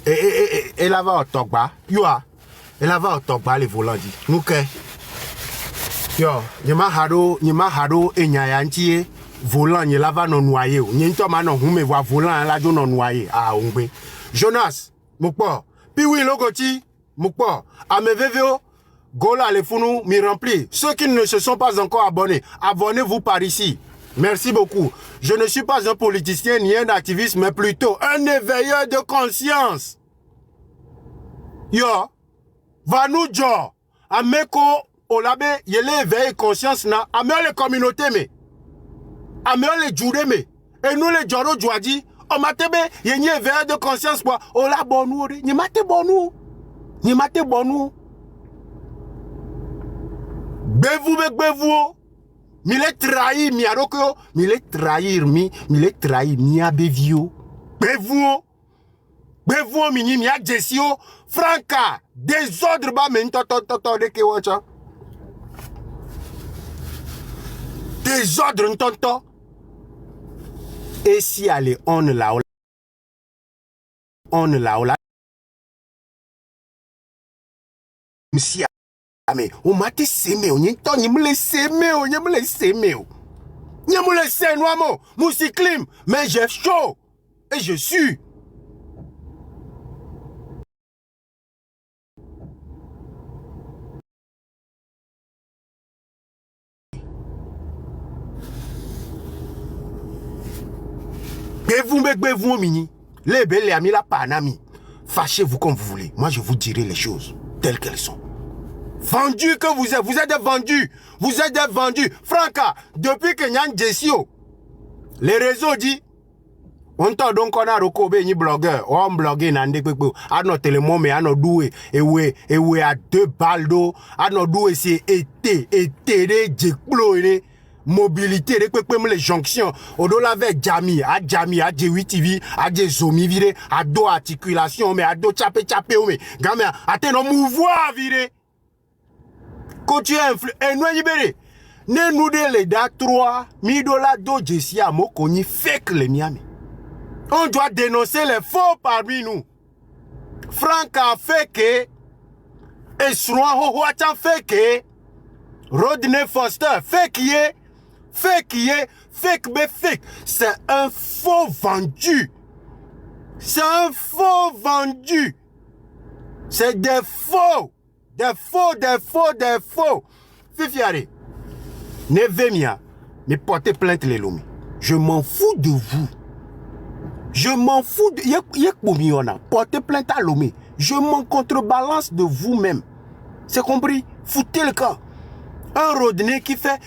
Et là va au tokba. Yoa. Et là va au tokba les volants dit. Nous que. Yo. Nyema hado et nyayantie. Volant, n'y là va non noyer. N'y to ma non hume voit volant là non noyer. Ah, ongbe. Jonas, Moukpo, Piwi Logoti, Moukpo, Ameveveo, Gola les Founou, m'y remplit. Ceux qui ne se sont pas encore abonnés, abonnez-vous par ici. Merci beaucoup. Je ne suis pas un politicien ni un activiste, mais plutôt un éveilleur de conscience. Yo, Vanoujo, Ameko, Olabe, yele éveillé conscience na, Ameo les communautés, mais, Ameo les djouré, mais, et nous les Djoro Djouadi, on m'a tebe, y a éveillé de conscience pour oh la bonou, n'y m'a te bonou, Bevou, mi le trahi, mi aroko, mi le trahir, mi le trahi, mi abevio, bevou, mi a jesio, franca, désordre ba men toto de ke wacha, désordre tonto. Et si allez on la si mais on m'a te semé on y ton y me laisse noamo moussiclim mais j'ai chaud et je suis Vous mini. Les belles amis la panami. Fâchez-vous comme vous voulez. Moi je vous dirai les choses telles qu'elles sont. Vendus que vous êtes des vendus. Vous êtes des vendus. Franca, depuis que Nyan Jessio, les réseaux disent, on t'a donc on a recouvert ni blogueur, on blogué n'ande pepe, à notre télémon mais à nos doué, et à 2 balles d'eau, à nos doué c'est été, j'explose, mobilité, les jonctions, au dollar avec Jami, à 8 TV, à des zomi viré, à dos articulation, mais à dos chapé, mais, gamin, à tes non mouvoir viré. Quand tu es influent, et nous libéré, ne nous de les da 3 $1000 do Jessie à Mokoni, fake les miami. On doit dénoncer les faux parmi nous. Franck a fait que, et Srouan Hohoatan fait que, Rodney Foster fait qui est, fake. C'est un faux vendu. C'est un faux vendu. C'est des faux. Des faux. Fifiare, ne vemia, mais portez plainte les lomi. Je m'en fous de vous. Je m'en fous de... Yek portez plainte à Lomé. Je m'en contrebalance de vous-même. C'est compris? Foutez le camp. Un Rodney qui fait...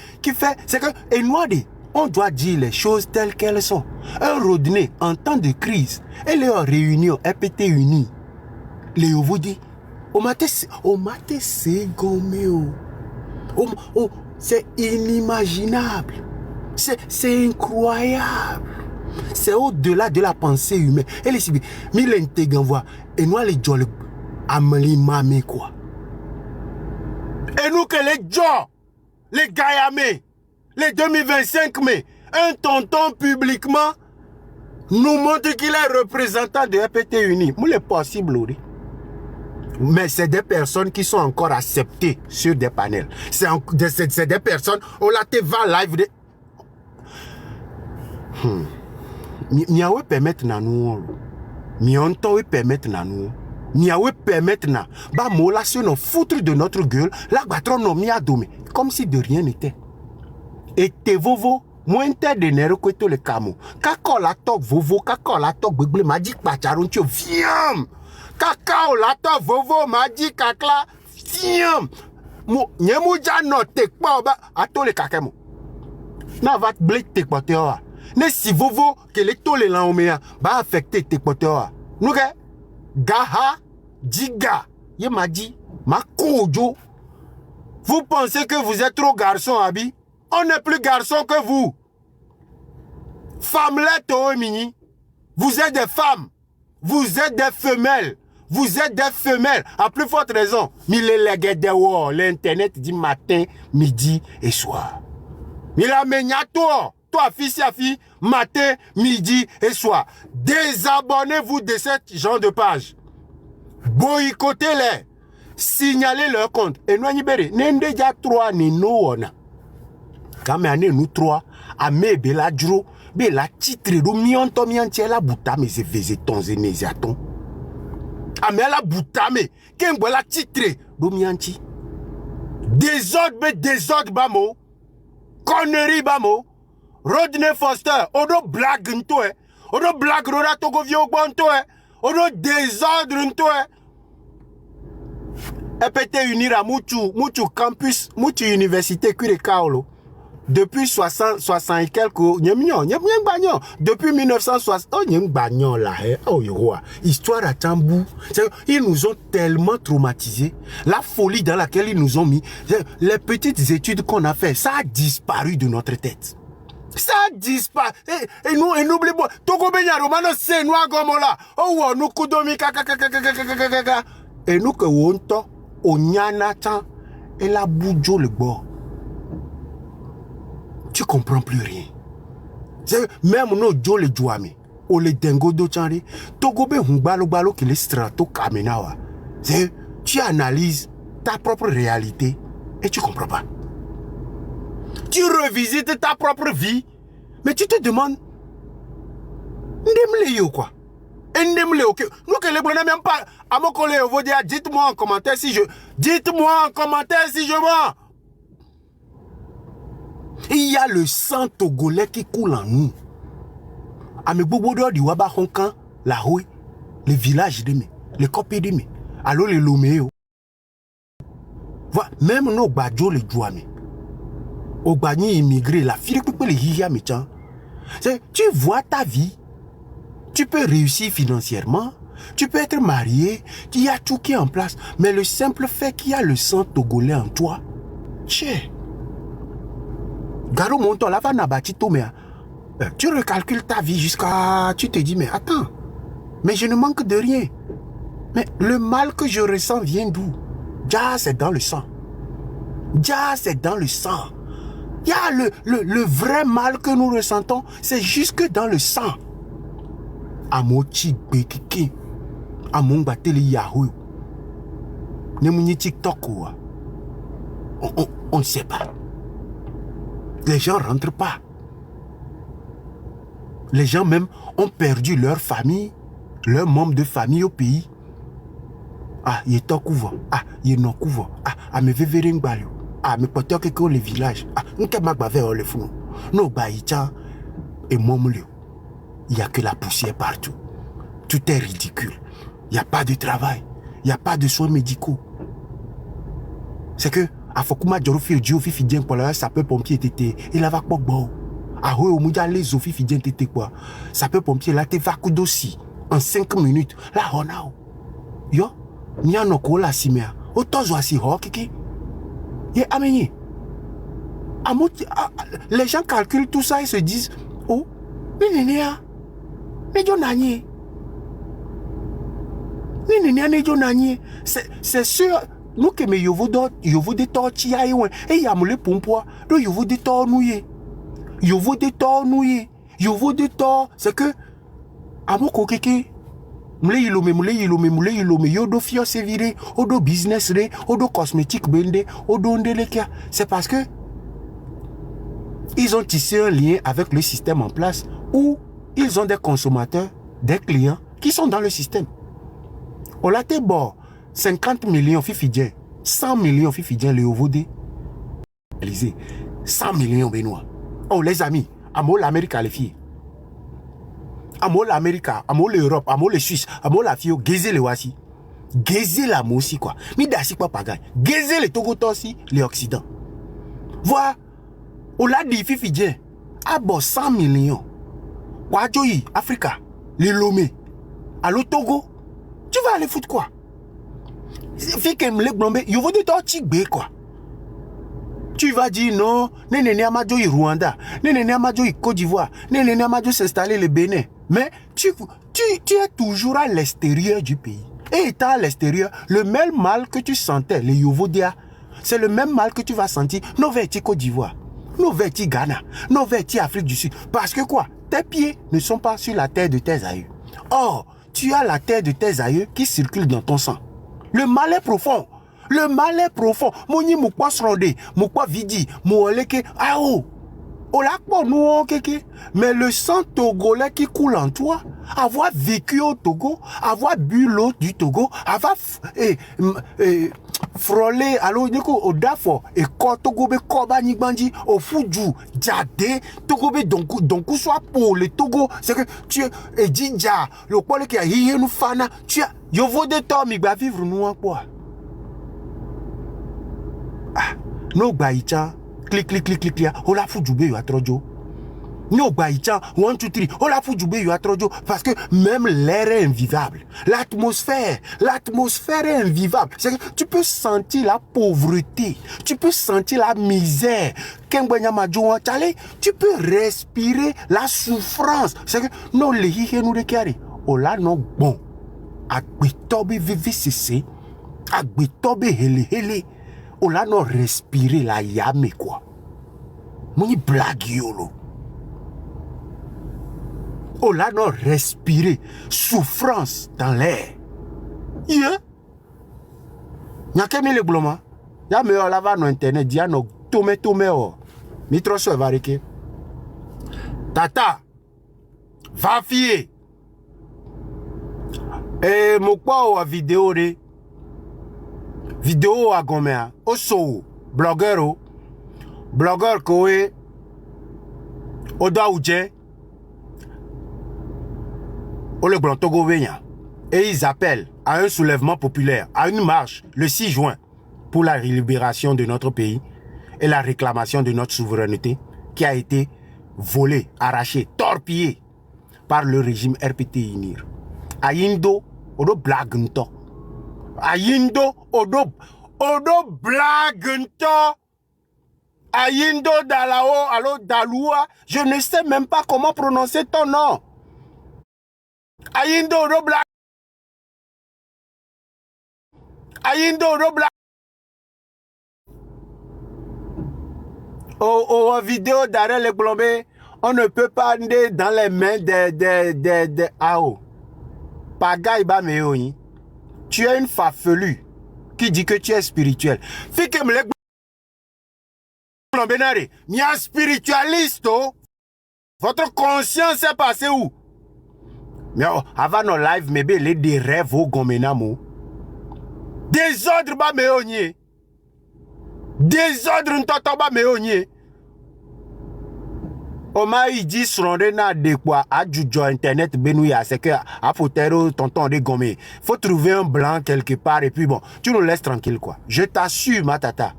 C'est que... Et Noadé, on doit dire les choses telles qu'elles sont. Un Rodney, en temps de crise, elle est en réunion, RPT unie. Léo vous dit, on m'a c'est gommé. C'est inimaginable. C'est incroyable. C'est au-delà de la pensée humaine. Et les civils, mais l'intègre voit. Et nous, les gens, Amélie Mamé, quoi. Et nous, que les gens, les Gaïamé, les 2025 mai, un tonton publiquement nous montre qu'il est représentant de RPT Uni. Moi, c'est possible, oui. Mais c'est des personnes qui sont encore acceptées sur des panels. C'est des personnes, on l'a te va live de... Miawe permettre na nous. Mionto permettre na nous. Miawe permettre na. Ba mola se nous foutre de notre gueule. La batron no mi a domé. Comme si de rien n'était. Et te vovo. Moins de nero que tout le camo. Kako la tok vovo. Kako la tok beble magic pacharon tio. Viam. Kakao la tok vovo magic kakla. Viam. Mo nyemu ja no tek pa ba. Ato le kakemo. Na vat blek tek pa te wa. Ne si vovo que les tolés là va affecter tes poteurs. Nous gaha diga ye m'a dit ma kojo. Vous pensez que vous êtes trop garçon abi? On n'est plus garçon que vous. Femmelette au mini. Vous êtes des femmes. Vous êtes des femelles. Vous êtes des femelles. À plus forte raison. Mais l'internet dit matin, midi et soir. Mais la meignato. Toi, fils à fille, matin, midi et soir. Désabonnez-vous de ce genre de page. Boycottez-les. Signalez leur compte. Et nous, nous déjà 3 ni nous on a. Quand nous 3, à me bela dro, bela titre do mianto miantie la bouta mais c'est vezeton zeneziaton. A me la bouta mais qu'un la titre do mianti. Désordre bamo. Connerie bamo. Rodney Foster, odo blague ntoe, odo blague roda togo vio bontoe, odo désordre ntoe. EPT unira mutu campus, mutu université kure kaolo. Depuis 60 et quelques, depuis 1960, oh nyem bagnon là, oh yoa, histoire à Tambou. Ils nous ont tellement traumatisés. La folie dans laquelle ils nous ont mis, les petites études qu'on a fait, ça a disparu de notre tête. Ça disparaît. Et n'oubliez pas. Togo Benyaro, maintenant c'est noir gomola. Oh, nous kudomi kaka. Et nous que wonto, onyanatan, et la boudjo le bord. Tu comprends plus rien. Même nous, jo le jouami. O le dengo do chanri. Togo be balo qui le strato kamenawa. Tu analyses ta propre réalité et tu comprends pas. Tu revisites ta propre vie, mais tu te demandes, quoi? Nous que les bonhommes même pas. À mon collègue, vous dire, dites-moi en commentaire si je mens. Il y a le sang togolais qui coule en nous. À mes bobodo du Waba Honkan, la Roué, les villages de mes, les copies de mes, alors les Loméo. Voilà, même nos badjo les douanes. Au bagni immigré, la fille peut les hiya méchant. Tu vois ta vie. Tu peux réussir financièrement. Tu peux être marié. Il y a tout qui est en place. Mais le simple fait qu'il y a le sang togolais en toi. Tchè. Garo monton, la va nabati tout, mais tu recalcules ta vie jusqu'à... Tu te dis, mais attends. Mais je ne manque de rien. Mais le mal que je ressens vient d'où? Déjà, c'est dans le sang. Déjà, c'est dans le sang. Il y a le vrai mal que nous ressentons, c'est jusque dans le sang. Amochi bekiki. Amongba tele Yahoo. Nemouni TikTok quoi. On ne sait pas. Les gens ne rentrent pas. Les gens même ont perdu leur famille, leurs membres de famille au pays. Ah, il est en couvent. Ah, il est non couvent. Ah, me vevering balio. Ah, me pote que le village. Ah, nous qu'est magbavé le fou. Non, baïcha et momlio. Il n'y a que la poussière partout. Tout est ridicule. Il n'y a pas de travail. Il n'y a pas de soins médicaux. C'est que à Fokuma Djorofi Dio Fifidien pour la sapeur-pompier tété. Il a va pas bon. Ah oui, au Moudia les Zofi Fidien tété quoi. Sapeur-pompier là te va coup d'ossi. En 5 minutes. Là on a. Yo. Nya no ko la simea. Otozo asi ho kiki. Ye amenye. Les gens calculent tout ça et se disent oh, mais nénéa. C'est sûr. Nous que me yovo de torchi ya ewen et yamule pompoa do yovo de tor nouye yovo de tor c'est que amoko keke mule yilome yodo fio sevire odo business re odo cosmétique bende odo ndelekia c'est parce que ils ont tissé un lien avec le système en place où ils ont des consommateurs, des clients qui sont dans le système. On l'a été bon. 50 millions fifidien, 100 millions fifidien le Ovodé. 100 millions Benoît. Oh les amis, amo l'Amérique les filles. Amo l'Amérique, amo l'Europe, amo le Suisse, amo la fille, gazez le wasi. Gazez la aussi quoi. Mi dasi pas pagaille. Gazez le Togo aussi, les Occidents. Voilà. On l'a dit fifidien. Abo 100 millions. Wadjoyi, Africa, les Lomé. Allo Togo. Tu vas aller foutre quoi? Fille qui me l'a blombé, il faut de toi quoi. Tu vas dire non, néné Amadjo Rwanda, néné Amadjo Côte d'Ivoire, néné Amadjo s'installer le Bénin. Mais tu es toujours à l'extérieur du pays. Et étant à l'extérieur, le même mal que tu sentais, les Yovodia, c'est le même mal que tu vas sentir, nos vertis Côte d'Ivoire, nos vertis Ghana, nos vertis Afrique du Sud. Parce que quoi? Tes pieds ne sont pas sur la terre de tes aïeux. Or, tu as la terre de tes aïeux qui circule dans ton sang. Le mal est profond. Le mal est profond. Moni moukwa sronde, moukwa vidi, mouoleke, aou. Olakpo nou keke. Mais le sang togolais qui coule en toi, avoir vécu au Togo, avoir bu l'eau du Togo, avoir frôlé, alors au Dafo, et quand Togo be koba nigbandi, au Fuju, Djade, Togo be donku soit pour le Togo, c'est que tu es Djidja, le pole qui a hiye nou fana, tu as, yo vaut de temps, mi ba vivre nous en quoi? Ah, no baïcha, clic, on la fout du yo atrojo. No baïcha, 1, 2, 3, on la fout du yo atrojo, parce que même l'air est invivable. L'atmosphère est invivable. C'est que tu peux sentir la pauvreté, tu peux sentir la misère. Tu peux respirer la souffrance. C'est que non, les hihi nous déclarent. Oh là, non, bon. Agbitobe vivi sisi, agbitobe hele. On l'a non respirer la yame quoi. Moni blague yolo. On l'a non respirer souffrance dans l'air. Yeah. N'a qu'à le bloma. Y'a me on lava no internet dia no tome o. Mitro so vareke. Tata. Va fier. Et mon quoi à vidéo de vidéo à gomea oso blogueur koé oda ouje o le blanc Togo venya et ils appellent à un soulèvement populaire, à une marche le 6 juin pour la libération de notre pays et la réclamation de notre souveraineté qui a été volée, arrachée, torpillée par le régime RPT INIR. Ayindo, odo blagento. Ayindo, odo blagento. Ayindo Dalao, allo Daloua, je ne sais même pas comment prononcer ton nom. Ayindo, odo blagento. Ayindo, odo blagento. Aux vidéos d'arrêt les globés, on ne peut pas aller dans les mains des AO. Pagaïba Meoni, tu es une farfelue qui dit que tu es spirituel. Fait que me les globés, ni un spiritualiste, votre conscience est passée où? Mais avant nos live, mais les des rêves au gomenamo. Désordre ba meoni. Désordre n'totoba meoni. Oma il dit sonde na de quoi adjujo internet benouya c'est que apotero tonton de gomé. Faut trouver un blanc quelque part et puis bon, tu nous laisses tranquille quoi. Je t'assure ma tata.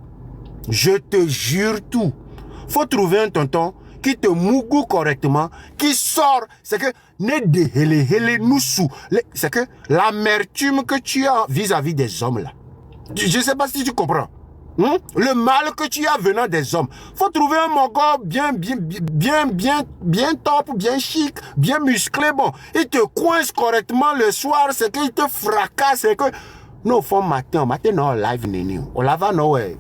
Je te jure tout. Faut trouver un tonton qui te mougou correctement, qui sort, c'est que ne de hele nous sous. C'est que l'amertume que tu as vis-à-vis des hommes là. Je sais pas si tu comprends. Le mal que tu as venant des hommes. Faut trouver un mongol bien top, bien chic, bien musclé. Bon, il te coince correctement le soir, c'est qu'il te fracasse, c'est que... Non, faut matin, non, live, néné. On l'a va, non, ouais.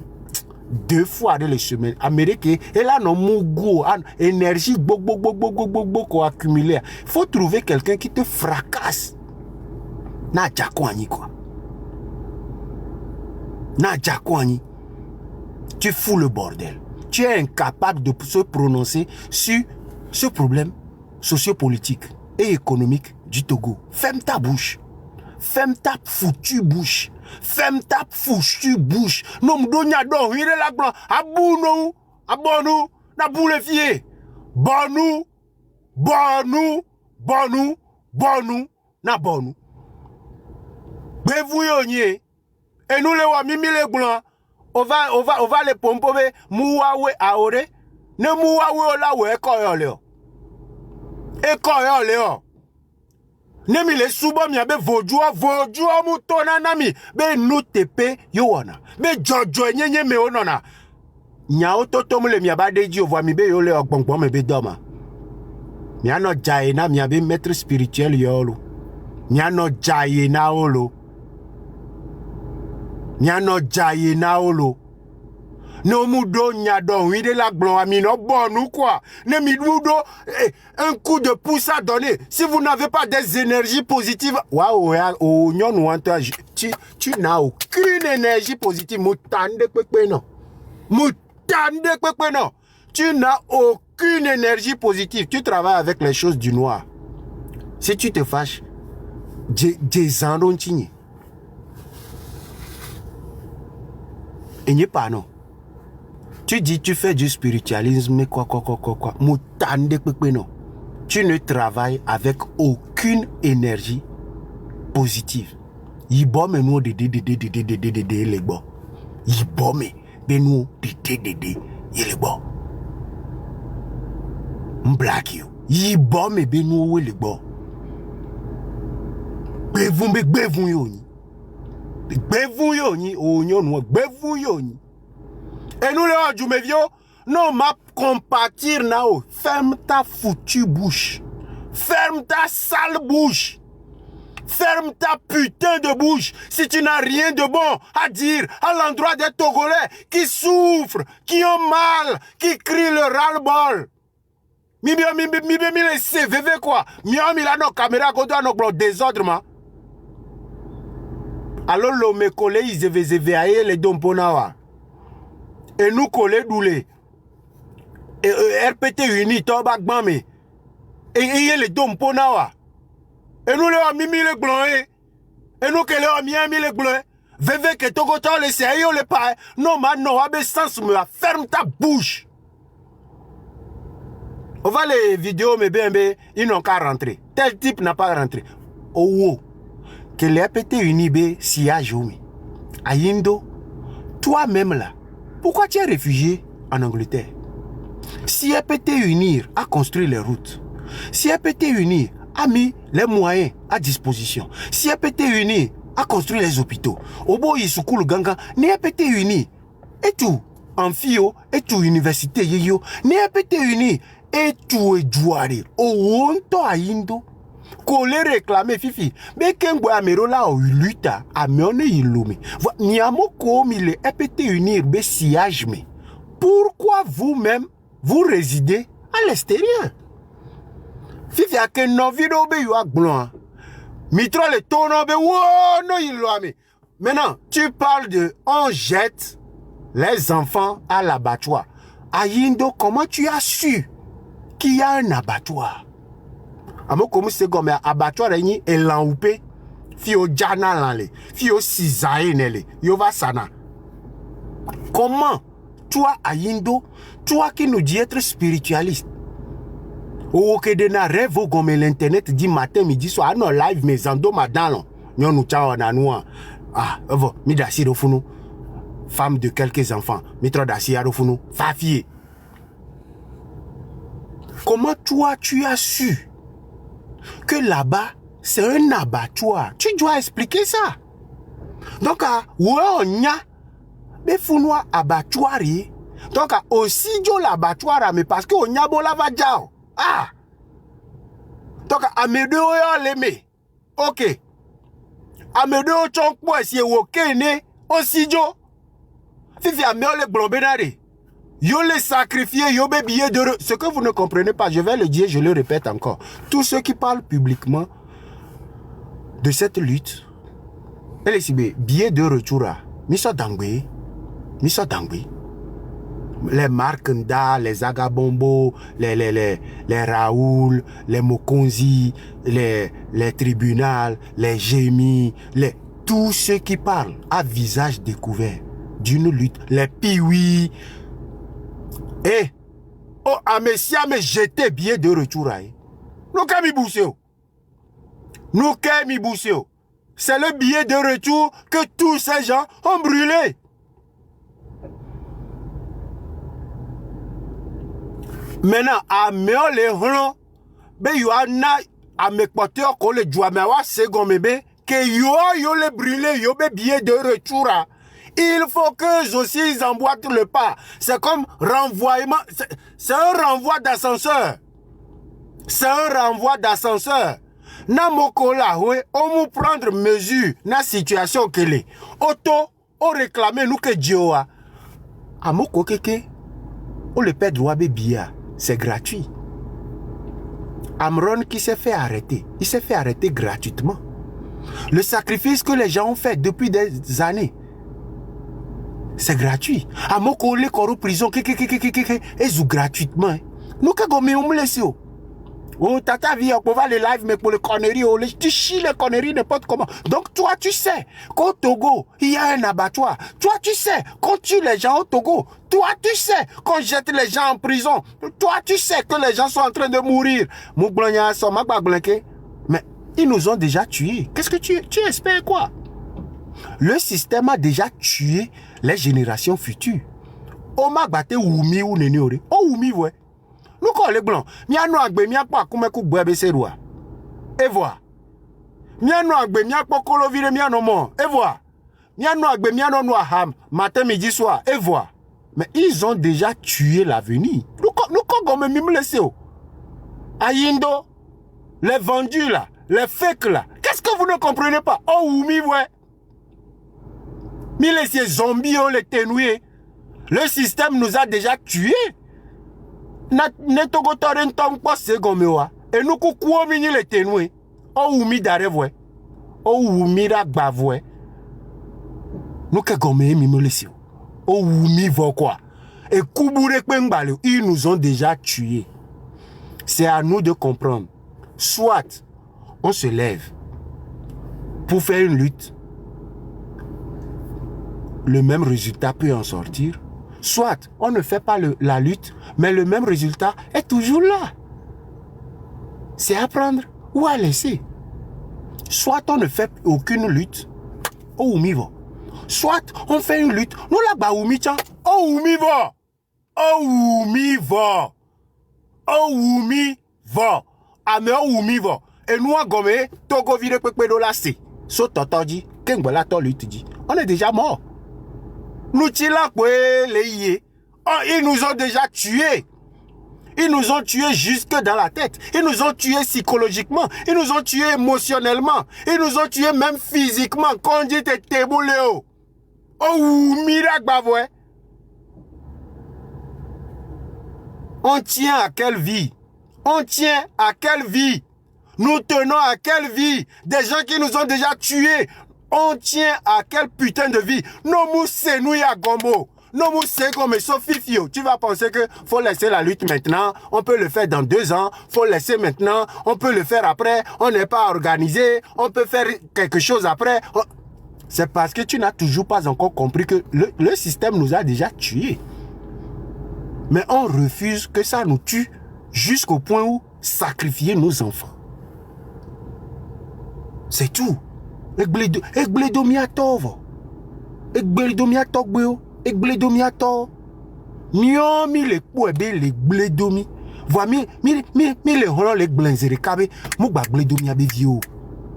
2 fois dans les semaines. Amérique, et là, non, mougo, énergie, beaucoup accumulée. Faut trouver quelqu'un qui te fracasse. Na djakwani, quoi. Na djakwani. Tu fous le bordel. Tu es incapable de se prononcer sur ce problème sociopolitique et économique du Togo. Ferme ta bouche. Ferme ta foutue bouche. Ferme ta foutue bouche. Non, m'donya do, hire la blanc. Abounou, abonou, na boule fier. Bonou, na bonou. Bevou yonye. Et nous les wamimi les blancs. On va les pomper, mouawe aore. Ne mouawe la we koyoleo. E koyoleo. Ne mi le suba mi abe vodjua mutona nami. Be nou tepe yo wana. Be jojo nyenye me onona. Nya ototo mule mi abade di ovwa mi be yo le okbongbon me be doma. Mi ano jaye na mi abe maître spirituel yolo. Mi ano jaye na olo. Nyano jaye na olo. No mudo nyado wide la blanc ami no bon ou quoi. Ne midudo un coup de pouce à donner. Si vous n'avez pas des énergies positives, waouh, tu n'as aucune énergie positive. Moutande pepe non. Moutande pepe non. Tu n'as aucune énergie positive. Tu travailles avec les choses du noir. Si tu te fâches, j'ai et n'y pas non. Tu dis tu fais du spiritualisme, mais quoi. Moutande pepe non. Tu ne travailles avec aucune énergie positive. Yibome nous de les bon. Yibome de nous de les bon. M'black you. Yibome be nous les bon. Bevou yoni. Bevou yoni, onyon, bevou yoni. Et nous les Djoumevio, non ma compatir nao. Ferme ta foutue bouche. Ferme ta sale bouche. Ferme ta putain de bouche. Si tu n'as rien de bon à dire à l'endroit des Togolais qui souffrent, qui ont mal, qui crient le ras-le-bol. Mi les CVV quoi. Mi la no caméra kodo no blo désordre ma. Alors l'homme collé ils zévé les domponawa. Et nous collé doulé. Et RPT uni toba gbame. Et les domponawa. Et nous les mimi les blancs. Et nous que les mimi les blancs. Veve que togoto les sérieux les pas. Non man non abe sens me ferme ta bouche. On va les vidéos mais bien ils n'ont qu'à rentrer. Tel type n'a pas rentré. Oh que les RPT uni be si a joumi. Ayindo Toi-même là, pourquoi tu es réfugié en Angleterre? Si elle peut t'unir à construire les routes, si elle peut t'unir à mis les moyens à disposition, si elle peut t'unir à construire les hôpitaux, Obo Yisukulu Ganga, ni elle peut t'unir et tout, en fio, et tout université yo, ni elle peut t'unir et tout et jouare, au wonto a indo, collé réclamer fifi, mais qu'un amero là au luta, a meone ilumi, ni à mon comme il est peut t'unir, be siage me. Pourquoi vous-même, vous résidez à l'extérieur? Fifi a que non vidéo be yo blanc. Mitro le tono be wo no iloame. Maintenant, tu parles de on jette les enfants à l'abattoir. À Yindo, comment tu as su qu'il y a un abattoir? Amo comme c'est comme un abattoir et l'enhoupé. Fio jana lanle, fio sizae nele, yova sana. Comment toi à Yindo, toi qui nous dis être spiritualiste, ou que de na rêve comme l'internet dit matin, midi, soir, non live, mais en dos, madame, nous nous tchao na nous. Ah, mi dasi rofunu, femme de quelques enfants, mitro dasi rofunu, fafié. Comment toi tu as su que là-bas c'est un abattoir? Tu dois expliquer ça. Donc, ouais, on y a des founois abattoirs. Donc, aussi, jo l'abattoir, mais parce qu'on y a bon lavadjao. Ah! Donc, à mes deux, l'aimé. Ok. À mes deux, chonk, moi, si vous ne aussi, jo. Fifi, à mes les blobénari. Yo les sacrifié, yo bé billet de... Ce que vous ne comprenez pas, je vais le dire, je le répète encore. Tous ceux qui parlent publiquement de cette lutte, billets de retour à Missa Dangwe, les Markenda, les Agabombo, les Raoul, les Mokonzi, les tribunaux, les Gémis, tous ceux qui parlent à visage découvert d'une lutte, les Piwi. Eh, oh, à Messia me jeter billet de retour à nous kami bousseo. Nous kami bousseo. C'est le billet de retour que tous ces gens ont brûlé. Maintenant, à me les hron, be yo na à me porter ko le joie me wa second be que yo les brûlé, yo be billet de retour. Il faut que aussi ils emboîtent le pas. C'est comme renvoiement, c'est un renvoi d'ascenseur. C'est un renvoi d'ascenseur. Na mokola we on nous prendre mesure na situation que les auto on réclamer nous que Dieu a amoko keke on le perd droit bébia c'est gratuit. Amron qui s'est fait arrêter, il s'est fait arrêter gratuitement. Le sacrifice que les gens ont fait depuis des années, c'est gratuit. Amoko les corps prison et gratuitement. Nous que gomme on me laisse. Oh, tata vie, on va les live, mais pour les conneries, tu chies les conneries n'importe comment. Donc, toi, tu sais qu'au Togo, il y a un abattoir. Toi, tu sais qu'on tue les gens au Togo. Toi, tu sais qu'on jette les gens en prison. Toi, tu sais que les gens sont en train de mourir. Mais ils nous ont déjà tués. Qu'est-ce que tu espères quoi? Le système a déjà tué les générations futures. Oh, ma batte oumi ou nenore. Oh, oumi, ouais. Nous sommes les blancs. Nous sommes les blancs. Nous sommes les blancs. Et voilà. Nous sommes les blancs. Nous sommes les blancs. Et voilà. Nous sommes les blancs. Nous sommes matin, midi, soir. Et voilà. Mais ils ont déjà tué l'avenir. Nous sommes même laissés. Ayindo, les vendus là, les fakes là. Qu'est-ce que vous ne comprenez pas? Oh, oui, ouais. Mais les zombies, les ténoués. Le système nous a déjà tués. Et nous coucou mini les ténoués. Oh oumi d'arrêt. Oh oumi ragbavoé. Nous que gomme mimolesio. Oh oumi vo quoi. Et kouboure kwengbale, ils nous ont déjà tués. C'est à nous de comprendre. Soit on se lève pour faire une lutte. Le même résultat peut en sortir. Soit on ne fait pas la lutte, mais le même résultat est toujours là. C'est à prendre ou à laisser. Soit on ne fait aucune lutte, ou mivo. Soit on fait une lutte. Nous là-bas, oumi chan. Oh, oumi va. Oh, oumi va. Oh, oumi va. Ah, mais oh, oumi va. Et nous, à Gomé, Togo vire pépé de la C. So, t'entends dit, qu'est-ce que la lutte dit? On est déjà mort. Nous, tila, les yé. Oh, ils nous ont déjà tués. Ils nous ont tués jusque dans la tête. Ils nous ont tués psychologiquement. Ils nous ont tués émotionnellement. Ils nous ont tués même physiquement. Quand on dit t'es boulé. Oh, miracle, bavoué. On tient à quelle vie? On tient à quelle vie? Nous tenons à quelle vie? Des gens qui nous ont déjà tués. On tient à quelle putain de vie? Non, moussé, nous, ya gombo. Non, c'est comme Sofifio. Tu vas penser que faut laisser la lutte maintenant. On peut le faire dans 2 ans. Faut laisser maintenant. On peut le faire après. On n'est pas organisé. On peut faire quelque chose après. C'est parce que tu n'as toujours pas encore compris que le système nous a déjà tués. Mais on refuse que ça nous tue jusqu'au point où sacrifier nos enfants. C'est tout. Egbledomiatov. Egbledomiatov. Egbledomiato. Miomi le pouebe le gledomi. Voa mi le holo le glenzere kabe. Mu gba gledomi abe vio.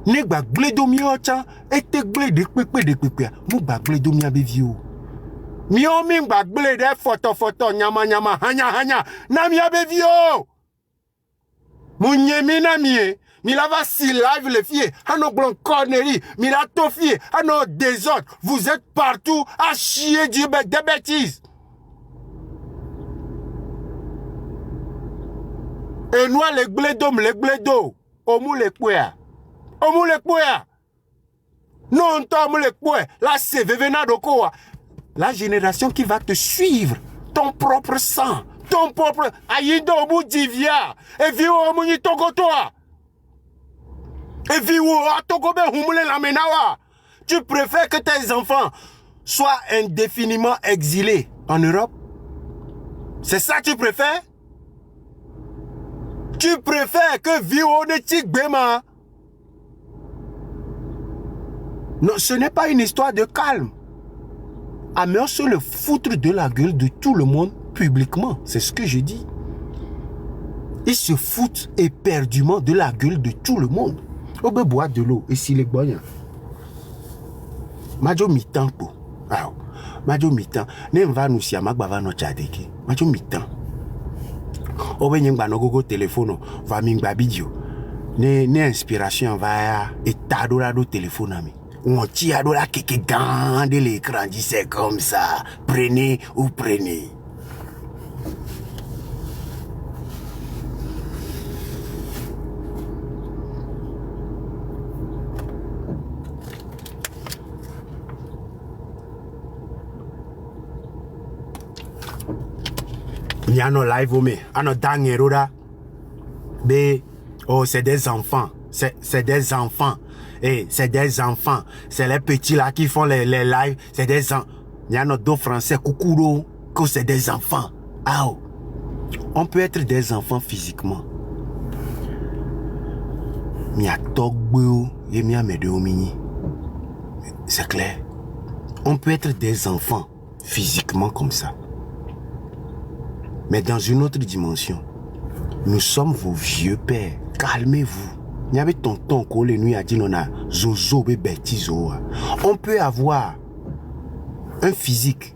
Ne gba gledomi ocha. Ete glede pepe. Mu gba gledomi abe vio. Miomi gba glede foto nyama hanya. Na mi abe vio. Mu nyemi na mie. Mi la va si live les filles, à nos blancs conneries, mi la tofie, à nos désordres. Vous êtes partout à chier des bêtises. Et nous, les glédos, omu les pouya. Non, tom les pouya. Là, c'est Vevenado quoi. La génération qui va te suivre, ton propre sang, ton propre. Ayindo omu divia. Et viu omu ni togotoa. Et tu préfères que tes enfants soient indéfiniment exilés en Europe? C'est ça que tu préfères? Tu préfères que Vionetik Bema? Non, ce n'est pas une histoire de calme. Amer se le foutre de la gueule de tout le monde publiquement. C'est ce que je dis. Ils se foutent éperdument de la gueule de tout le monde. On peut boire de l'eau et si les boyens. Majo mi-temps po. Majo mi-temps. Ne va nous si amak bava no tchadeke. Majo mi-temps. Obe nyengba no gogo téléphone va mingba bidio. Ne inspiration va et tadora do téléphone ami. On tire de la keke gande l'écran dit c'est comme ça. Prenez ou prenez. Il y a nos live, mais à nos derniers là. Oh, c'est des enfants. C'est des enfants. Et c'est des enfants. C'est les petits là qui font les lives. C'est des enfants. Il y a nos 2 Français, Koukouro, que c'est des enfants. Ah, on peut être des enfants physiquement. C'est clair. On peut être des enfants physiquement comme ça. Mais dans une autre dimension, nous sommes vos vieux pères. Calmez-vous. Il y avait tonton qui les nuits a dit non a zozo be bêtiso. On peut avoir un physique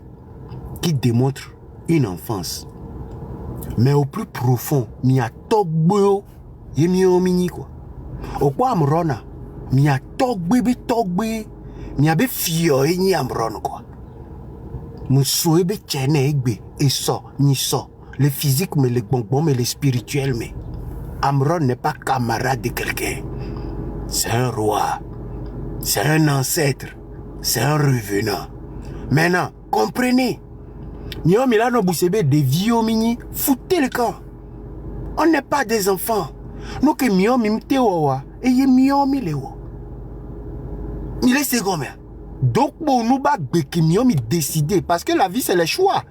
qui démontre une enfance. Mais au plus profond, il y a togbo et mi quoi. Au quoi amrona, il y a togbe, il y a be fio et ni amron quoi. Moussoué be tchene egbe et ça, ni ça. Le physique, mais le bonbon, mais le spirituel, mais Amron n'est pas camarade de quelqu'un. C'est un roi. C'est un ancêtre. C'est un revenant. Maintenant, comprenez. Nyo Milano Boussebe des vieux mini, foutez le camp. On n'est pas des enfants. Nous que mio mimte wawa et ye mio milewo. Il est second. Donc, pour nous, décider, parce que la vie, c'est le choix.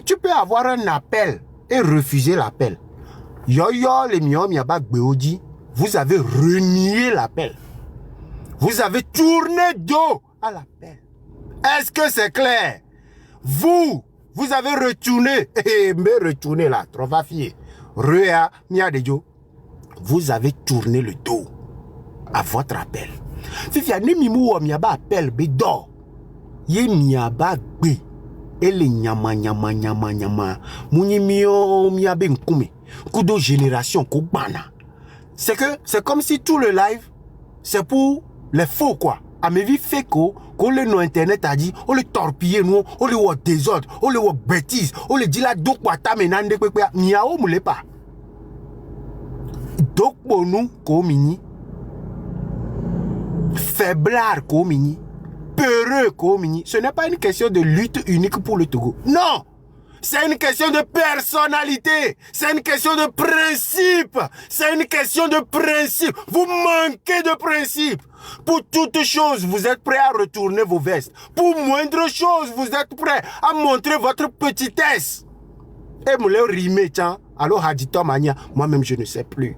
Tu peux avoir un appel et refuser l'appel. Vous avez renié l'appel. Vous avez tourné dos à l'appel. Est-ce que c'est clair? Vous avez retourné, mais retourné là, trop va fier. Rea, mia de jo. Vous avez tourné le dos à votre appel. Si y mimou ou miaba appel, bédo. Ye miaba bé. Ele nyama. Mouni mio miabe nkume. Kudo génération kubana. C'est comme si tout le live, c'est pour les faux quoi. À mes vies fait qu'on le nom internet a dit, on le torpiller nous, on le voit désordre, on le voit bêtise, on le dit là, donc quoi ta menande quoi, miao moule pas. Donc pour nous, komini, faiblard komini, peureux komini, ce n'est pas une question de lutte unique pour le Togo. Non! C'est une question de personnalité. C'est une question de principe. C'est une question de principe. Vous manquez de principe. Pour toute chose, vous êtes prêt à retourner vos vestes. Pour moindre chose, vous êtes prêt à montrer votre petitesse. Et vous le rimez, tiens. Alors, Hadito Mania, moi-même, je ne sais plus.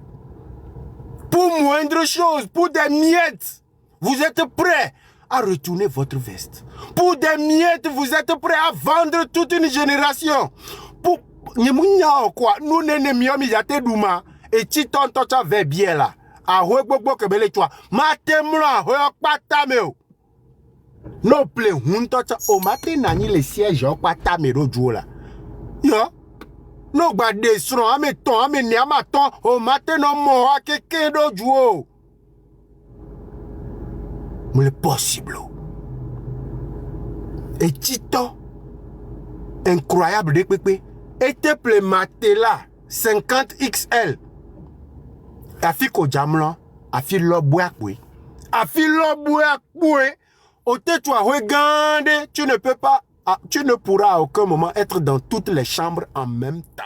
Pour moindre chose, pour des miettes, vous êtes prêt à retourner votre veste. Pour des miettes, vous êtes prêts à vendre toute une génération. Pour quoi, nous n'aimions pas douma et titon tota ve bien là. A hoe gbogbo kebele toi. Matemla hoe patameo. No ple hun tota o mate nani le siège o patamero jo là. Yo. No gba desron ame ton ame ni amaton o mate no mo a keke do jo. Mais le possible. Et Titan, incroyable de pépé, était plématé là, 50 XL. Afi ko jamlan, afi lobouakwe. Afi lobouakwe. Ote toi regarde, tu ne pourras à aucun moment être dans toutes les chambres en même temps.